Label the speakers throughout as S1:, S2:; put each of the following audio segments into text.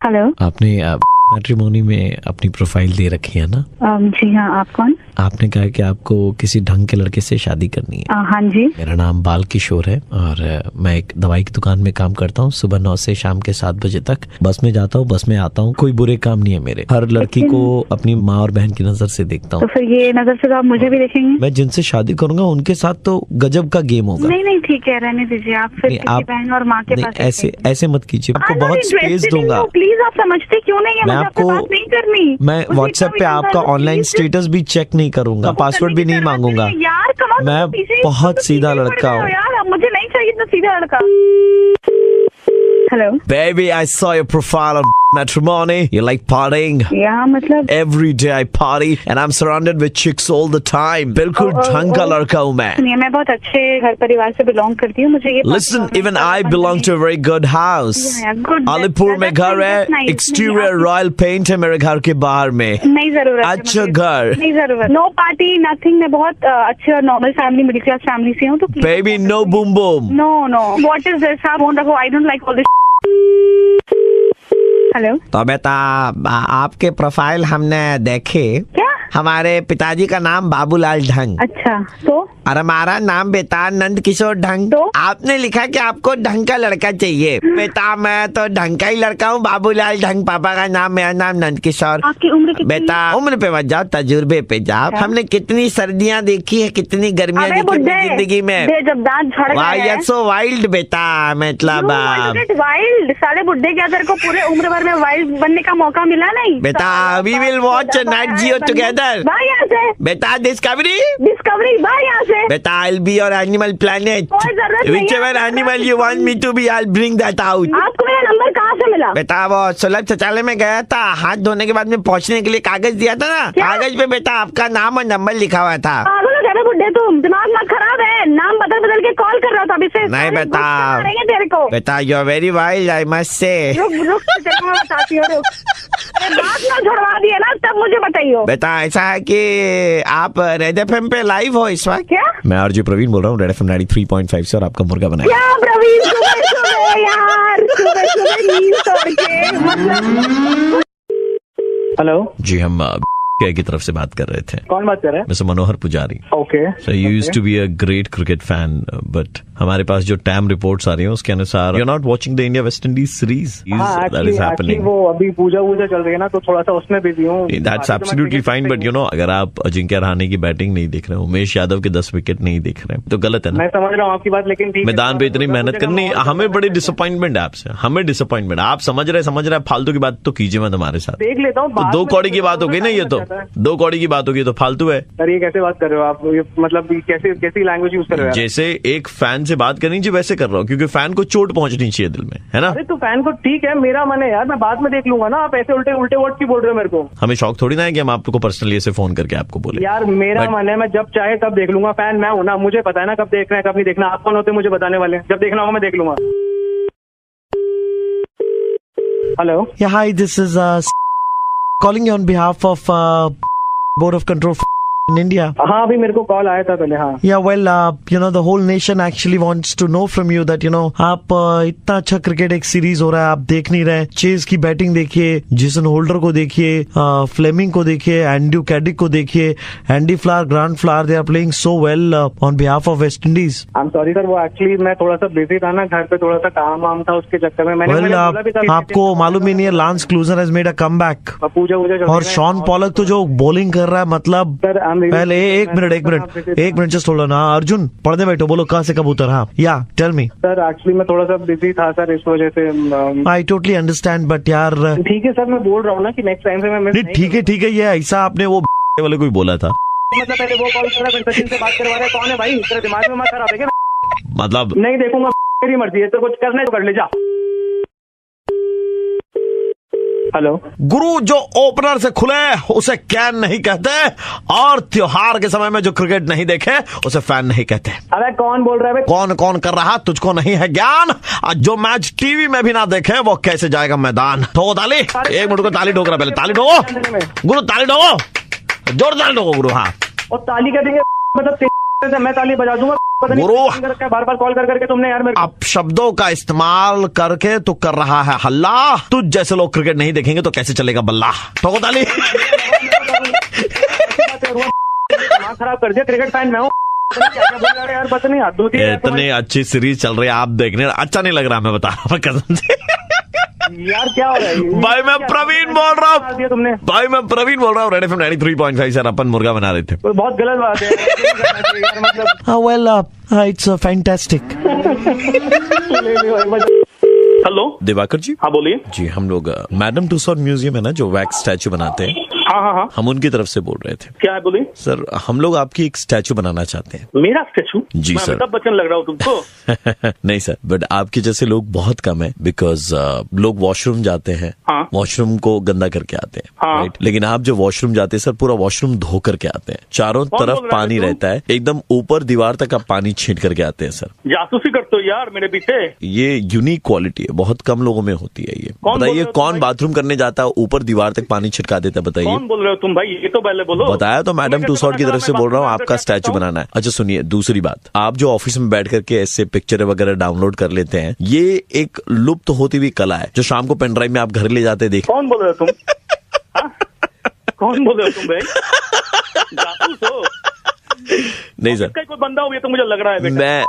S1: Hello.
S2: आपने matrimony में अपनी प्रोफाइल दे रखी है ना?
S1: जी हाँ, आप कौन?
S2: आपने कहा कि आपको किसी ढंग के लड़के से शादी करनी है।
S1: हाँ जी।
S2: मेरा नाम बाल किशोर है और मैं एक दवाई की दुकान में काम करता हूँ। सुबह 9 से शाम के 7 बजे तक बस में जाता हूँ, बस में आता हूँ। कोई बुरे काम नहीं है मेरे। हर लड़की को अपनी माँ और बहन की नजर से देखता हूँ।
S1: तो फिर ये नजर से तो आप मुझे भी देखेंगे?
S2: मैं जिनसे शादी करूंगा उनके साथ तो गजब का गेम होगा।
S1: नहीं ठीक है, रहने दीजिए। आप फिर किसी बहन और माँ के पास
S2: ऐसे मत कीजिए। आपको बहुत स्पेस दूंगा।
S1: प्लीज, आप समझते क्यों नहीं है?
S2: मैं आपको
S1: नहीं करनी।
S2: मैं व्हाट्सएप पे आपका ऑनलाइन स्टेटस भी चेक नहीं करूंगा, पासवर्ड भी नहीं मांगूंगा।
S1: यार
S2: मैं बहुत सीधा लड़का हूँ
S1: यार, मुझे नहीं चाहिए तो सीधा लड़का। Hello
S2: baby, I saw your profile on Matrimony. You like partying?
S1: यहाँ मतलब
S2: Every day I party and I'm surrounded with chicks all the time. बिल्कुल ढंग का लड़का हूँ मैं।
S1: सुनिए, मैं बहुत अच्छे घर परिवार से बिलोंग करती हूँ। मुझे ये
S2: Listen, even I belong to a very good house. Alipur में घर है, एक्सटीरियर रॉयल पेंट है मेरे घर के बाहर में।
S1: नहीं जरूरत।
S2: अच्छा घर।
S1: नहीं जरूरत। No party, nothing. मैं बहुत अच्छे और normal family, middle class family से हूँ। तो
S2: Baby, no boom boom.
S1: No. What is this? आप फोन रखो। I don't like all this. Hello.
S3: तो बेटा, आपके प्रोफाइल हमने देखे।
S1: क्या?
S3: हमारे पिताजी का नाम बाबूलाल ढंग।
S1: अच्छा, तो
S3: और हमारा नाम बेटा नंद किशोर ढंग।
S1: तो
S3: आपने लिखा कि आपको ढंग का लड़का चाहिए। बेटा, मैं तो ढंग का ही लड़का हूँ, बाबूलाल ढंग पापा का नाम, मेरा नाम नंद किशोर।
S1: आपकी उम्र कितनी?
S3: बेटा, उम्र पे मत जाओ, तजुर्बे पे जाओ। हमने कितनी सर्दियाँ देखी है, कितनी गर्मियाँ देखी है जिंदगी में।
S1: जब दांत झड़ गए।
S3: सो वाइल्ड बेटा, मतलब
S1: वाइल्ड। साले बुड्ढे क्या, तेरे को पूरे उम्र भर में वाइल्ड बनने का मौका मिला नहीं?
S3: बेटा, we will watch Nat Geo together.
S1: Bye यहाँ से।
S3: बेटा, डिस्कवरी
S1: बाय यहाँ से।
S3: बेटा, I'll be your animal planet. Whichever animal you want me to be, I'll bring that out.
S1: आपको मेरा नंबर कहाँ से मिला?
S3: बेटा, वो सुलभ शौचालय में गया था, हाथ धोने के बाद में पहुँचने के लिए कागज दिया था ना। कागज पे बेटा आपका नाम और नंबर लिखा हुआ था।
S1: बुड्ढे, तुम दिमाग मत खराब है। नाम बदल के कॉल कर रहा था अभी से।
S3: नहीं बेटा,
S1: तेरे को
S3: बेटा, you are very wild, I must say.
S1: रुक मैं बताती हूँ। बात ना छुड़वा दिए ना, तब मुझे बताइए।
S3: बेटा, ऐसा है कि आप रेड एफएम पे लाइव हो इस वक्त।
S1: क्या?
S3: मैं आरजे प्रवीण बोल रहा हूँ, रेड एफएम 93.5 से, और आपका मुर्गा बनाया।
S1: क्या प्रवीण? सुबह यार, सुबह नींद तोड़ के मतलब। हेलो
S2: जी, हम की तरफ से बात कर रहे थे।
S1: कौन बात कर रहे हैं?
S2: मिस्टर मनोहर पुजारी।
S1: Okay.
S2: So you used to be a great cricket fan, but हमारे पास जो टैम रिपोर्ट्स आ रही हैं उसके अनुसार you're not watching the India West Indies series that is happening.
S1: वो अभी पूजा चल रही है ना, तो थोड़ा सा उसमें बिजी हूँ।
S2: That's absolutely fine, but you know, अगर आप अजिंक्य रहाणे की बैटिंग नहीं देख रहे, उमेश यादव के 10 विकेट नहीं देख रहे, तो गलत है ना।
S1: मैं समझ रहा हूँ आपकी बात, लेकिन
S2: मैदान पे इतनी मेहनत करनी, हमें बड़ी डिसअपॉइंटमेंट है आपसे, हमें डिसअपॉइंटमेंट। आप समझ रहे फालतू की बात तो कीजिए मत हमारे साथ।
S1: देख लेता हूँ।
S2: तो 2 कौड़ी की बात हो गई ना, ये तो 2 कौड़ी की बात होगी तो फालतू है।
S1: सर, ये कैसे बात कर रहे हो आप? ये मतलब कैसी लैंग्वेज यूज कर रहे हो?
S2: जैसे एक फैन से बात करनी चाहिए वैसे कर रहा हूँ, क्योंकि फैन को चोट पहुंचनी चाहिए दिल में, है ना?
S1: अरे तो फैन को ठीक है, मेरा मन है यार, मैं बाद में देख लूंगा ना। आप ऐसे उल्टे वर्ड की बोल रहे हो मेरे को।
S2: हमें शौक थोड़ी ना है कि हम आपको पर्सनली ऐसे फोन करके आपको बोले।
S1: यार मेरा मन है, मैं जब चाहे तब देख लूंगा। फैन मैं हूं ना, मुझे पता है ना कब देखना है कब नहीं देखना। आप कौन होते मुझे बताने वाले? जब देखना होगा मैं देख लूंगा। Hello.
S3: Yeah, hi, this is calling you on behalf of Board of Control in India.
S1: हाँ, अभी मेरे को कॉल आया था पहले। हाँ।
S3: Yeah, well, you know, the whole nation actually wants to know from you that, you know, आप इतना अच्छा क्रिकेट एक सीरीज हो रहा है, आप देख नहीं रहे। चेज की बैटिंग देखिए, जेसन होल्डर को देखिए, फ्लेमिंग को देखिए, एंड्रू कैडिक को देखिए, Andy Flower, Grant Flower, they are playing so well on behalf of West Indies.
S1: I am sorry sir, वो एक्चुअली मैं थोड़ा सा बिजी था ना, घर पे थोड़ा सा काम था, उसके चक्कर में मैंने
S3: आपको मालूम ही नहीं है, Lance Klusener has made a comeback.
S1: Pooja
S3: और शॉन पॉलक तो जो बॉलिंग कर रहा है, मतलब पहले एक minute just hold on. Arjun, पढ़ने बैठो, बोलो कहाँ से कबूतर। हाँ, या टेल मी।
S1: सर एक्चुअली मैं थोड़ा सा बिजी था सर, इस वजह से।
S3: आई टोटली अंडरस्टैंड, बट यार
S1: ठीक है सर, मैं बोल रहा हूँ ना कि नेक्स्ट टाइम से मैं
S3: ठीक है, ये ऐसा आपने वो वाले को बोला था,
S1: मतलब पहले वो कॉल कर रहा है, सचिन से बात करवा रहा है। कौन है भाई? तेरे दिमाग में मत खराब है क्या?
S2: मतलब
S1: नहीं देखूंगा, मेरी मर्जी है, तो कुछ करना तो कर ले जा। हेलो।
S2: गुरु, जो ओपनर से खुले उसे कैन नहीं कहते, और त्योहार के समय में जो क्रिकेट नहीं देखे उसे फैन नहीं कहते।
S1: अरे कौन बोल रहा है?
S2: कौन कर रहा, तुझको नहीं है ज्ञान। जो मैच टीवी में भी ना देखे वो कैसे जाएगा मैदान। ठोको ताली। एक मिनट को ताली ठोक रहा, पहले ताली ठोको गुरु, ताली ठोको, जोरदार ठोको गुरु। हाँ,
S1: और ताली क्या देंगे? मतलब मैं ताली बजा दूंगा। पता नहीं
S3: गुरु।
S1: कर रखा है, बार-बार कॉल कर करके तुमने यार मेरे को।
S3: अब शब्दों का इस्तेमाल करके तू कर रहा है हल्ला। तुझ जैसे लोग क्रिकेट नहीं देखेंगे तो कैसे चलेगा बल्ला। ठोको ताली।
S1: दिमाग खराब कर दिया, क्रिकेट फैन मैं हूँ। क्या बोल रहा है यार, पता नहीं हाथ धोती है
S3: इतनी अच्छी सीरीज चल रही है, आप देखने अच्छा नहीं लग रहा, मैं बता रहा हूँ कसम से।
S1: यार क्या हो रहा है
S3: भाई मैं प्रवीण बोल रहा हूँ।
S1: दिया तुमने,
S3: भाई मैं प्रवीण बोल रहा हूँ, रेड एफएम 93.5 सर, अपन मुर्गा बना रहे थे।
S1: बहुत गलत बात है यार, मतलब।
S3: Well it's fantastic.
S1: Hello
S2: Diwakar ji.
S1: हाँ बोलिए।
S2: जी हम लोग मैडम टूसॉट म्यूजियम है ना, जो वैक्स स्टैचू बनाते हैं,
S1: हाँ,
S2: हम उनकी तरफ से बोल रहे थे।
S1: क्या है बोलिए।
S2: सर हम लोग आपकी एक स्टैचू बनाना चाहते हैं।
S1: मेरा स्टैचू?
S2: जी
S1: मैं
S2: सर।
S1: अमिताभ बच्चन लग रहा हूँ तुमको?
S2: नहीं सर, बट आपके जैसे लोग बहुत कम है, बिकॉज लोग वॉशरूम जाते हैं,
S1: हाँ।
S2: वॉशरूम को गंदा करके आते हैं,
S1: हाँ।
S2: राइट? लेकिन आप जो वॉशरूम जाते हैं सर, पूरा वॉशरूम धो करके आते हैं, चारों
S1: कौन
S2: तरफ
S1: बोल रहा है
S2: पानी
S1: तू?
S2: रहता है, एकदम ऊपर दीवार तक आप पानी छींट करके आते हैं सर।
S1: जासूसी करते हो यार मेरे पीछे।
S2: ये यूनिक क्वालिटी है, बहुत कम लोगों में होती है ये।
S1: कौन बोल
S2: बताइए
S1: रहे हो तुम
S2: कौन
S1: भाई?
S2: बाथरूम करने जाता है ऊपर दीवार तक पानी छिटका देता है, बताइए।
S1: कौन बोल रहे हो तुम भाई, ये तो पहले बोलो।
S2: बताया तो मैडम टूसॉट की तरफ से बोल रहा हूँ, आपका स्टैचू बनाना है। अच्छा सुनिए, दूसरी बात, आप जो ऑफिस में बैठ करके ऐसे पिक्चर वगैरह डाउनलोड कर लेते हैं, ये एक लुप्त होती हुई कला है, जो शाम को पेन ड्राइव में आप घर ले जाते देख।
S1: कौन बोल रहे हो तुम? हाँ? कौन बोल रहे हो तुम भाई? जासूस हो?
S2: नहीं सर,
S1: इसका कोई बंदा हो, ये तो मुझे लग रहा है बेटा।
S2: मैं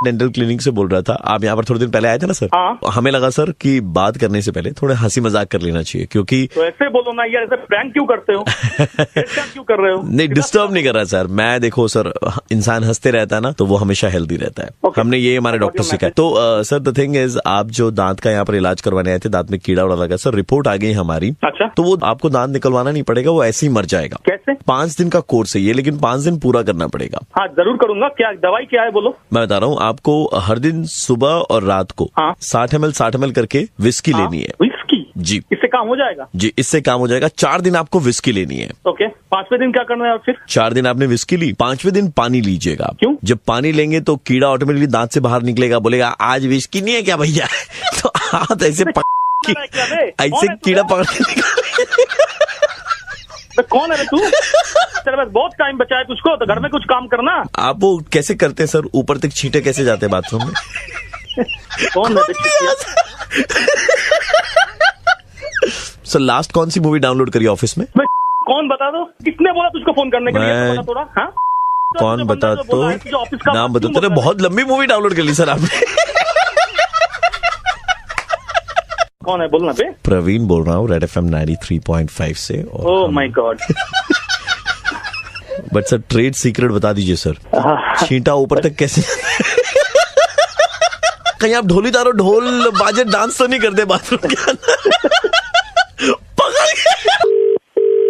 S2: डेंटल क्लिनिक से बोल रहा था। आप यहाँ पर थोड़े दिन पहले आए थे ना सर?
S1: हाँ।
S2: हमें लगा सर कि बात करने से पहले थोड़ा हंसी मजाक कर लेना चाहिए, क्योंकि
S1: तो ऐसे बोलो ना यार, ऐसे प्रैंक क्यों करते हो? ऐसा क्यों कर रहे हो?
S2: नहीं, डिस्टर्ब नहीं कर रहा सर मैं। देखो सर, इंसान हंसते रहता है ना तो वो हमेशा हेल्दी रहता है।
S1: Okay.
S2: हमने ये हमारे डॉक्टर से कहा। तो सर द थिंग इज, आप जो दांत का यहाँ पर इलाज करवाने आए थे, दांत में कीड़ा उड़ा लगा सर, रिपोर्ट आ गई हमारी।
S1: अच्छा।
S2: तो वो आपको दांत निकलवाना नहीं पड़ेगा, वो ऐसे ही मर जाएगा।
S1: कैसे?
S2: 5 दिन का कोर्स है ये, लेकिन 5 दिन पूरा करना पड़ेगा।
S1: हाँ जरूर करूंगा। क्या दवाई क्या है बोलो?
S2: मैं बता रहा हूँ आपको, हर दिन सुबह और रात को
S1: हाँ।
S2: 60 ml करके विस्की
S1: हाँ?
S2: लेनी है।
S1: विस्की?
S2: जी
S1: इससे काम हो जाएगा?
S2: जी, इससे काम हो जाएगा। 4 दिन आपको विस्की लेनी है।
S1: ओके। 5वें दिन क्या करना है फिर?
S2: 4 दिन आपने विस्की ली, 5वें दिन पानी लीजिएगा आप।
S1: क्यों?
S2: जब पानी लेंगे तो कीड़ा ऑटोमेटिकली दांत से बाहर निकलेगा, बोलेगा आज विस्की नहीं है क्या भैया? तो आप ऐसे ऐसे कीड़ा पकड़ के
S1: कौन है तू? तेरे पास बहुत टाइम बचा है तुझको, तो घर में कुछ काम करना।
S2: आप वो कैसे करते हैं सर, ऊपर तक छींटे कैसे जाते हैं बाथरूम में?
S1: कौन है?
S2: सर लास्ट कौन सी मूवी डाउनलोड करी ऑफिस में?
S1: कौन बता दो? किसने बोला तुझको फोन करने के लिए?
S2: मैं-
S1: तो बता थोड़ा। हाँ?
S2: कौन बता तो,
S1: ऑफिस का
S2: नाम बता। तेरे बहुत लंबी मूवी डाउनलोड कर ली सर आपने।
S1: कौन है बोलना पे?
S2: प्रवीण बोल रहा हूँ, रेड एफएम 93.5 से।
S1: Oh my God.
S2: But sir trade secret बता दीजिए सर, छींटा ऊपर तक कैसे? कहीं आप ढोली तारो, ढोल बाजे डांस तो नहीं करते बाथरूम के अंदर? पकड़ के।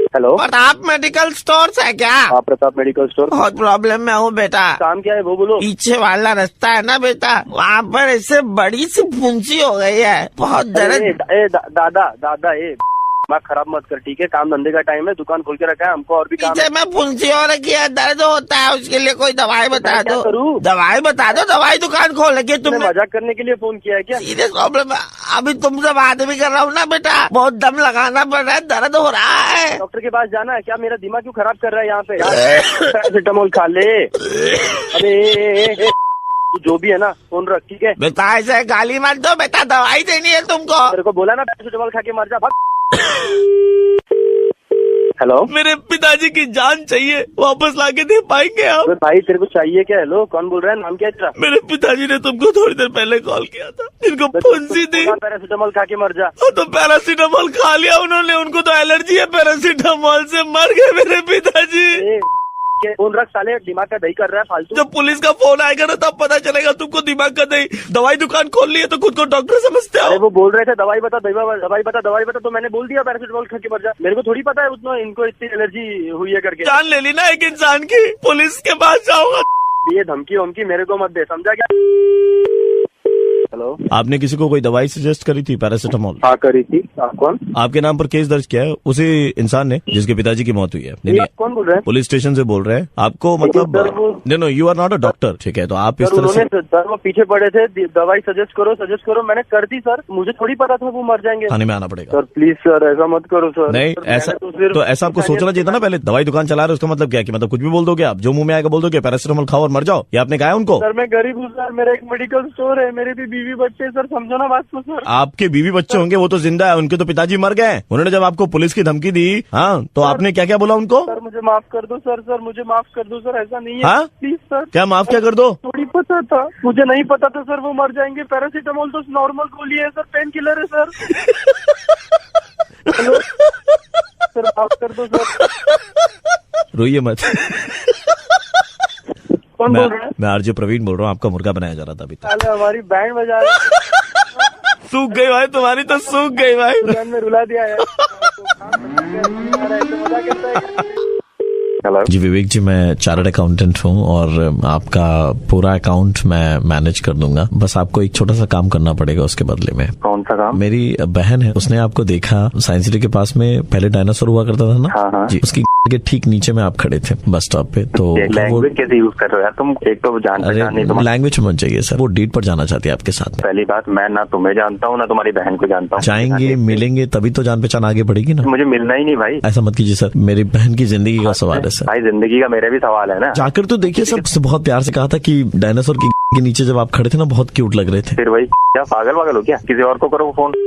S4: हेलो,
S3: प्रताप मेडिकल स्टोर है क्या?
S4: हाँ प्रताप मेडिकल स्टोर।
S3: बहुत प्रॉब्लम में हूँ बेटा।
S4: काम क्या है वो बोलो।
S3: पीछे वाला रास्ता है ना बेटा, वहाँ पर ऐसे बड़ी सी फुंसी हो गई है, बहुत दर्द।
S4: दादा दिमाग खराब मत कर, ठीक है? काम धंधे का टाइम है, दुकान खोल के रखा है, हमको और भी काम है।
S3: पीछे में फुंसी हो रखी है, दर्द होता है, उसके लिए कोई दवाई बता
S4: मैं क्या
S3: दो।
S4: करूं?
S3: दवाई बता दो, दवाई दुकान खोल रखी है
S4: तुमने
S3: तुमने।
S4: मजाक करने के लिए फोन किया है क्या?
S3: सीरियस प्रॉब्लम है, अभी तुमसे बात भी कर रहा हूँ ना बेटा, बहुत दम लगाना पड़ रहा है, दर्द हो रहा है।
S4: डॉक्टर के पास जाना है क्या? मेरा दिमाग क्यों खराब कर रहा है यहाँ पे? पैरासिटामोल खा ले। अरे तू जो भी है ना, फोन रख, ठीक है?
S3: बेटा ऐसे गाली मत दो बेटा, दवाई देनी है तुमको।
S4: तेरे को बोला ना पैरासिटामोल खा के मर जा। हेलो,
S2: मेरे पिताजी की जान चाहिए, वापस लाके दे पाएंगे आप?
S4: भाई तेरे को चाहिए क्या? हेलो, कौन बोल रहा है? नाम क्या है तेरा?
S2: मेरे पिताजी ने तुमको थोड़ी देर पहले कॉल किया था, जिनको फुंसी थी।
S4: पैरासिटामोल खा के मर जा।
S2: तो पैरासीटामोल खा लिया उन्होंने, उनको तो एलर्जी है पैरासीटामोल से, मर गए मेरे पिताजी।
S4: फोन रख साले, दिमाग का दही कर रहा है फालतू।
S2: जब पुलिस का फोन आएगा ना तब पता चलेगा तुमको दिमाग का दही। दवाई दुकान खोल ली है तो खुद को डॉक्टर समझते
S4: अरे
S2: हो?
S4: वो बोल रहे थे दवाई बता, दवाई बता, तो मैंने बोल दिया पैरासिटामोल खा के मर जा। मेरे को थोड़ी पता है उतना इनको इतनी एलर्जी हुई है करके।
S2: जान ले ली ना एक इंसान की, पुलिस के पास जाऊंगा।
S4: ये धमकी वमकी मेरे को मत दे, समझा क्या? हेलो,
S2: आपने किसी को कोई दवाई सजेस्ट करी थी, पैरासिटामोल?
S4: हाँ करी थी। आप कौन?
S2: आपके नाम पर केस दर्ज किया है उसी इंसान ने जिसके पिताजी की मौत हुई है। नहीं,
S4: आप कौन बोल रहे हैं?
S2: पुलिस स्टेशन से बोल रहे हैं आपको, मतलब no you are not a doctor, ठीक है? तो आप इस तरह से
S4: सर वो पीछे पड़े थे, दवाई सजेस्ट करो, मैंने कर दी सर, मुझे थोड़ी पता था वो मर जाएंगे।
S2: थाने में आना पड़ेगा
S4: सर प्लीज सर, ऐसा मत करो सर।
S2: नहीं ऐसा तो ऐसा आपको सोचना चाहिए था ना पहले। दवाई दुकान चला रहे उसका मतलब क्या है कि मतलब कुछ भी बोल दोगे आप, जो मुंह में आएगा बोल दोगे पैरासिटामोल खाओ और मर जाओ? ये आपने कहा है उनको?
S4: सर मैं गरीब हूँ सर, मेरा एक मेडिकल स्टोर है, मेरे भी बीवी बच्चे हैं सर, समझो ना बात को सर।
S2: आपके बीवी बच्चे होंगे, वो तो जिंदा है, उनके तो पिताजी मर गए। उन्होंने जब आपको पुलिस की धमकी दी, हाँ, तो आपने क्या क्या बोला उनको?
S4: सर मुझे माफ कर दो सर, मुझे माफ कर दो सर, ऐसा नहीं है।
S2: हाँ?
S4: Please sir.
S2: क्या माफ क्या कर दो?
S4: थोड़ी पता था, मुझे नहीं पता था सर वो मर जाएंगे। पैरासीटामोल तो नॉर्मल गोली है सर, पेन किलर है सर। हेलो सर, माफ कर दो सर।
S2: रोइए मत।
S4: कौन बोल रहा है?
S2: मैं आरजे प्रवीण बोल रहा हूँ, आपका मुर्गा बनाया जा रहा था अभी तक।
S4: साले हमारी बैंड बजा रहे,
S2: सूख गई भाई, तुम्हारी तो सूख गई भाई।
S4: बैंड में रुला दिया है। मजा करता है। हेलो
S2: जी विवेक जी, मैं चार्टर्ड अकाउंटेंट हूँ और आपका पूरा अकाउंट मैं मैनेज कर दूंगा। बस आपको एक छोटा सा काम करना पड़ेगा उसके बदले में।
S4: कौन सा काम?
S2: मेरी बहन है, उसने आपको देखा साइंस सिटी के पास में, पहले डायनासोर हुआ करता था ना?
S4: हाँ हाँ
S2: जी, उसकी के ठीक नीचे में आप खड़े थे बस स्टॉप पे। तो
S4: लैंग्वेज कैसे यूज कर रहे हो यार तुम? एक तो जान पहचान नहीं तुम्हारी।
S2: लैंग्वेज मत चाहिए सर, वो डेट पर जाना चाहती है आपके साथ में।
S4: पहली बात, मैं ना तुम्हें जानता हूँ ना तुम्हारी बहन को जानता हूँ।
S2: जाएंगे मिलेंगे तभी तो जान पहचान आगे बढ़ेगी ना।
S4: मुझे मिलना ही नहीं भाई।
S2: ऐसा मत कीजिए सर, मेरी बहन की जिंदगी का सवाल है सर।
S4: भाई जिंदगी का मेरा भी सवाल है ना।
S2: जाकर तो देखिए सर, उससे बहुत प्यार से कहा था कि डायनासोर के नीचे जब आप खड़े थे ना, बहुत क्यूट लग रहे थे।
S4: फिर वही क्या पागल हो क्या? किसी और को करो फोन।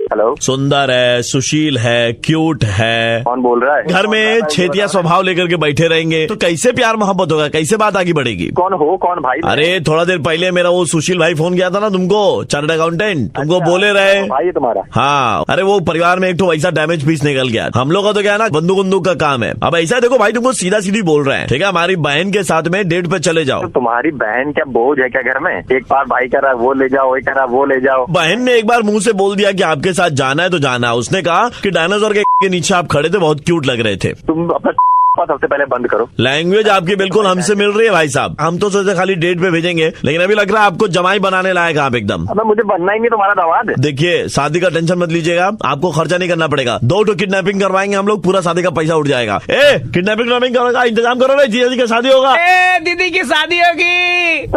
S4: हेलो,
S2: सुंदर है, सुशील है, क्यूट है।
S4: कौन बोल रहा है?
S2: घर में छेतिया स्वभाव लेकर के बैठे रहेंगे तो कैसे प्यार मोहब्बत होगा, कैसे बात आगे बढ़ेगी?
S4: कौन हो? कौन भाई?
S2: अरे थोड़ा देर पहले मेरा वो सुशील भाई फोन किया था ना तुमको, चार्टर्ड अकाउंटेंट, तुमको बोले रहे
S4: भाई तुम्हारा।
S2: हाँ, अरे वो परिवार में एक तो वैसा डैमेज पीस निकल गया। हम लोग का तो क्या है ना, बंदूक का काम है। अब ऐसा देखो भाई, तुमको सीधा सीधी बोल रहे हैं, ठीक है? हमारी बहन के साथ में डेट पे चले जाओ।
S4: तुम्हारी बहन क्या बोझ है क्या घर में? एक बार भाई कह रहा वो ले जाओ, वही कह रहा वो ले जाओ।
S2: बहन ने एक बार मुंह से बोल दिया कि आपके साथ जाना है तो जाना। उसने कहा कि डायनासोर के नीचे आप खड़े थे, बहुत क्यूट लग रहे थे।
S4: तुम अपना सबसे पहले बंद करो।
S2: लैंग्वेज आपकी बिल्कुल हमसे मिल रही है भाई साहब। हम तो सोचे खाली डेट पे भेजेंगे, लेकिन अभी लग रहा है आपको जमाई बनाने लायक आप एकदम।
S4: अब मुझे बनना ही नहीं तुम्हारा दामाद।
S2: देखिए, शादी का टेंशन मत लीजिएगा, आपको खर्चा नहीं करना पड़ेगा। 2 किडनैपिंग करवाएंगे हम लोग, पूरा शादी का पैसा उठ जाएगा। किडनैपिंग का इंतजाम करो ना, जीजा जी की शादी होगा।
S5: दीदी की शादी होगी।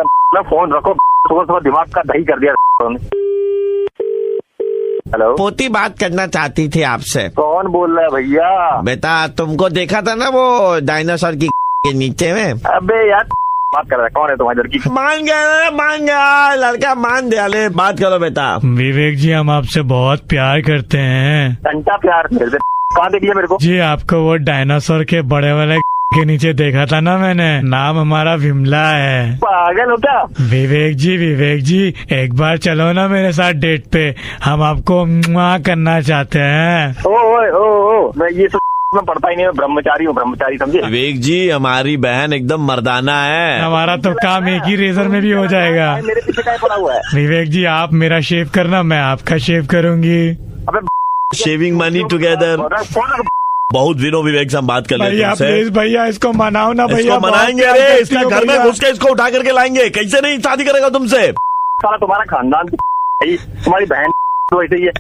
S4: फोन रखो, सुबह दिमाग का दही कर दिया। हेलो,
S5: पोती बात करना चाहती थी आपसे।
S4: कौन बोल रहा है भैया?
S5: बेटा तुमको देखा था ना वो डायनासोर की के नीचे में।
S4: अबे यार बात कर रहा है, कौन है तुम्हारी लड़की?
S5: मान गया लड़का, मान दिया। ले बात करो बेटा।
S6: विवेक जी, हम आपसे बहुत प्यार करते हैं।
S4: घंटा प्यार मेरे से कहाँ देख लिया मेरे को?
S6: जी, आपको वो डायनासोर के बड़े वाले के नीचे देखा था ना मैंने। नाम हमारा विमला है।
S4: पागल हो क्या?
S6: विवेक जी, एक बार चलो ना मेरे साथ डेट पे, हम आपको मुआ करना चाहते हैं।
S4: ओ, मैं ये मैं पढ़ता ही नहीं, ब्रह्मचारी हूँ, ब्रह्मचारी समझे?
S2: विवेक जी, हमारी बहन एकदम मर्दाना है।
S6: हमारा तो काम एक ही रेजर में भी हो जाएगा।
S4: मेरे पीछे क्या पड़ा हुआ है?
S6: विवेक जी, आप मेरा शेव करना, मैं आपका शेव करूंगी।
S4: अबे
S2: शेविंग मनी टुगेदर। बहुत दिनों विवेक से हम बात कर लेते
S6: भैया प्लीज भैया, इसको मनाओ ना भैया।
S2: इसको मनाएंगे, अरे इसका घर में घुस के इसको उठा करके लाएंगे। कैसे नहीं शादी करेगा तुमसे?
S4: साला तुम्हारा खानदान तुम्हारी बहन तो ऐसे ही है,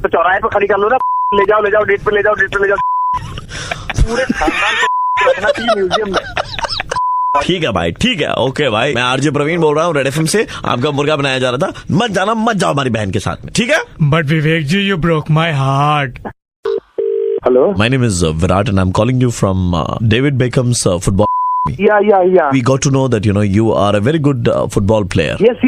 S4: तो चौराहे पे खड़ी कर लो ना। ले जाओ डेट पे ले जाओ। पूरे खानदान को रखना चाहिए म्यूजियम में।
S2: ठीक है भाई, ठीक है, ओके भाई। मैं आरजे प्रवीण बोल रहा हूँ, रेड एफएम से। आपका मुर्गा बनाया जा रहा था, मत जाओ हमारी बहन के साथ में, ठीक है?
S6: But Vivek ji, you broke my heart.
S4: Hello.
S2: My name is Virat and I'm calling you from David Beckham's football.
S4: Yeah.
S2: We got to know that you are a very good football player.
S4: Yes.